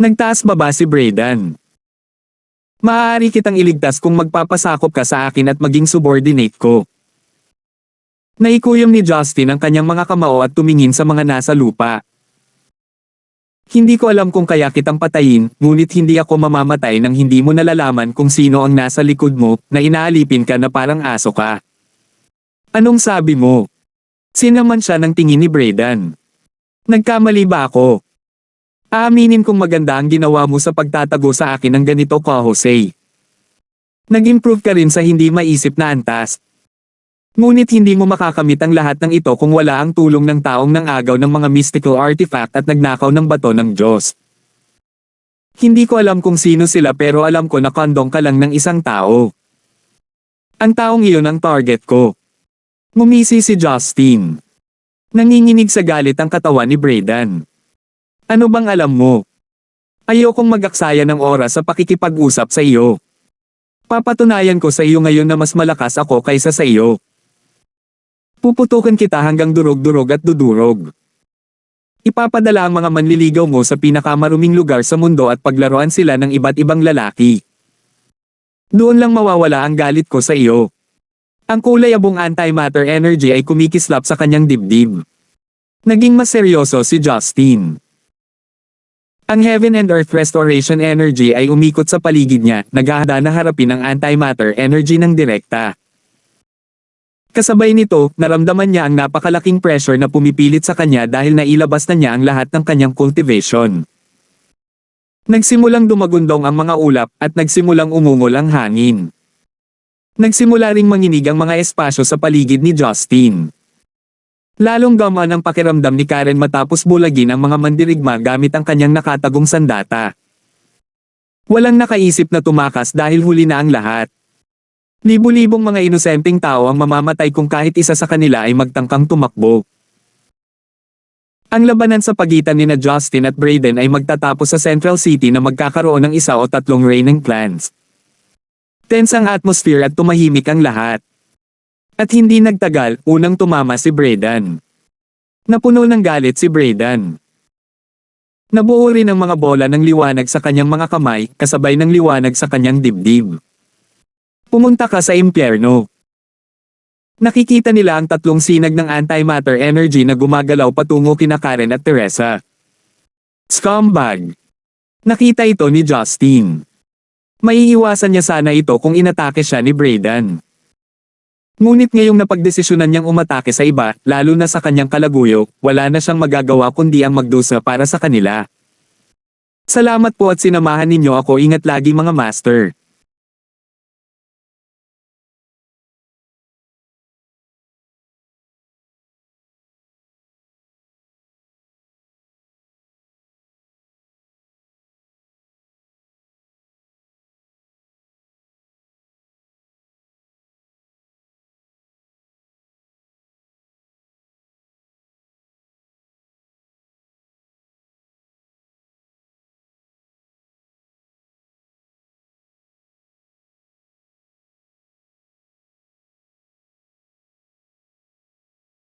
Nagtaas baba si Brayden. Maaari kitang iligtas kung magpapasakop ka sa akin at maging subordinate ko. Naikuyom ni Justin ang kanyang mga kamao at tumingin sa mga nasa lupa. Hindi ko alam kung kaya kitang patayin, ngunit hindi ako mamamatay nang hindi mo nalalaman kung sino ang nasa likod mo, na inaalipin ka na parang aso ka. Anong sabi mo? Sinaman siya ng tingin ni Brayden. Nagkamali ba ako? Aaminin kong maganda ang ginawa mo sa pagtatago sa akin ng ganito ka, Jose. Nag-improve ka rin sa hindi maisip na antas. Ngunit hindi mo makakamit ang lahat ng ito kung wala ang tulong ng taong nang-agaw ng mga mystical artifact at nagnakaw ng bato ng Diyos. Hindi ko alam kung sino sila pero alam ko na kondong ka lang ng isang tao. Ang taong iyon ang target ko. Ngumisi si Justin. Nanginginig sa galit ang katawan ni Brayden. Ano bang alam mo? Ayokong mag-aksaya ng oras sa pakikipag-usap sa iyo. Papatunayan ko sa iyo ngayon na mas malakas ako kaysa sa iyo. Puputukan kita hanggang durog-durog at dudurog. Ipapadala ang mga manliligaw mo sa pinakamaruming lugar sa mundo at paglaruan sila ng iba't ibang lalaki. Doon lang mawawala ang galit ko sa iyo. Ang kulay abong antimatter energy ay kumikislap sa kanyang dibdib. Naging mas seryoso si Justin. Ang Heaven and Earth Restoration Energy ay umikot sa paligid niya, naghahanda na harapin ang antimatter energy ng direkta. Kasabay nito, naramdaman niya ang napakalaking pressure na pumipilit sa kanya dahil nailabas na niya ang lahat ng kanyang cultivation. Nagsimulang dumagundong ang mga ulap at nagsimulang umungol ang hangin. Nagsimula ring manginig ang mga espasyo sa paligid ni Justin. Lalong gamaan ang pakiramdam ni Karen matapos bulagin ang mga mandirigma gamit ang kanyang nakatagong sandata. Walang nakaisip na tumakas dahil huli na ang lahat. Libu-libong mga inosenteng tao ang mamamatay kung kahit isa sa kanila ay magtangkang tumakbo. Ang labanan sa pagitan nina Justin at Brayden ay magtatapos sa Central City na magkakaroon ng 1 o 3 reigning clans. Tense ang atmosphere at tumahimik ang lahat. At hindi nagtagal, unang tumama si Brayden. Napuno ng galit si Brayden. Nabuo rin ang mga bola ng liwanag sa kanyang mga kamay, kasabay ng liwanag sa kanyang dibdib. Pumunta ka sa impyerno. Nakikita nila ang 3 sinag ng antimatter energy na gumagalaw patungo kina Karen at Teresa. Scumbag! Nakita ito ni Justin. Maiiwasan niya sana ito kung inatake siya ni Brayden. Ngunit ngayong napagdesisyonan niyang umatake sa iba, lalo na sa kanyang kalaguyo, wala na siyang magagawa kundi ang magdusa para sa kanila. Salamat po at sinamahan ninyo ako, ingat lagi mga master.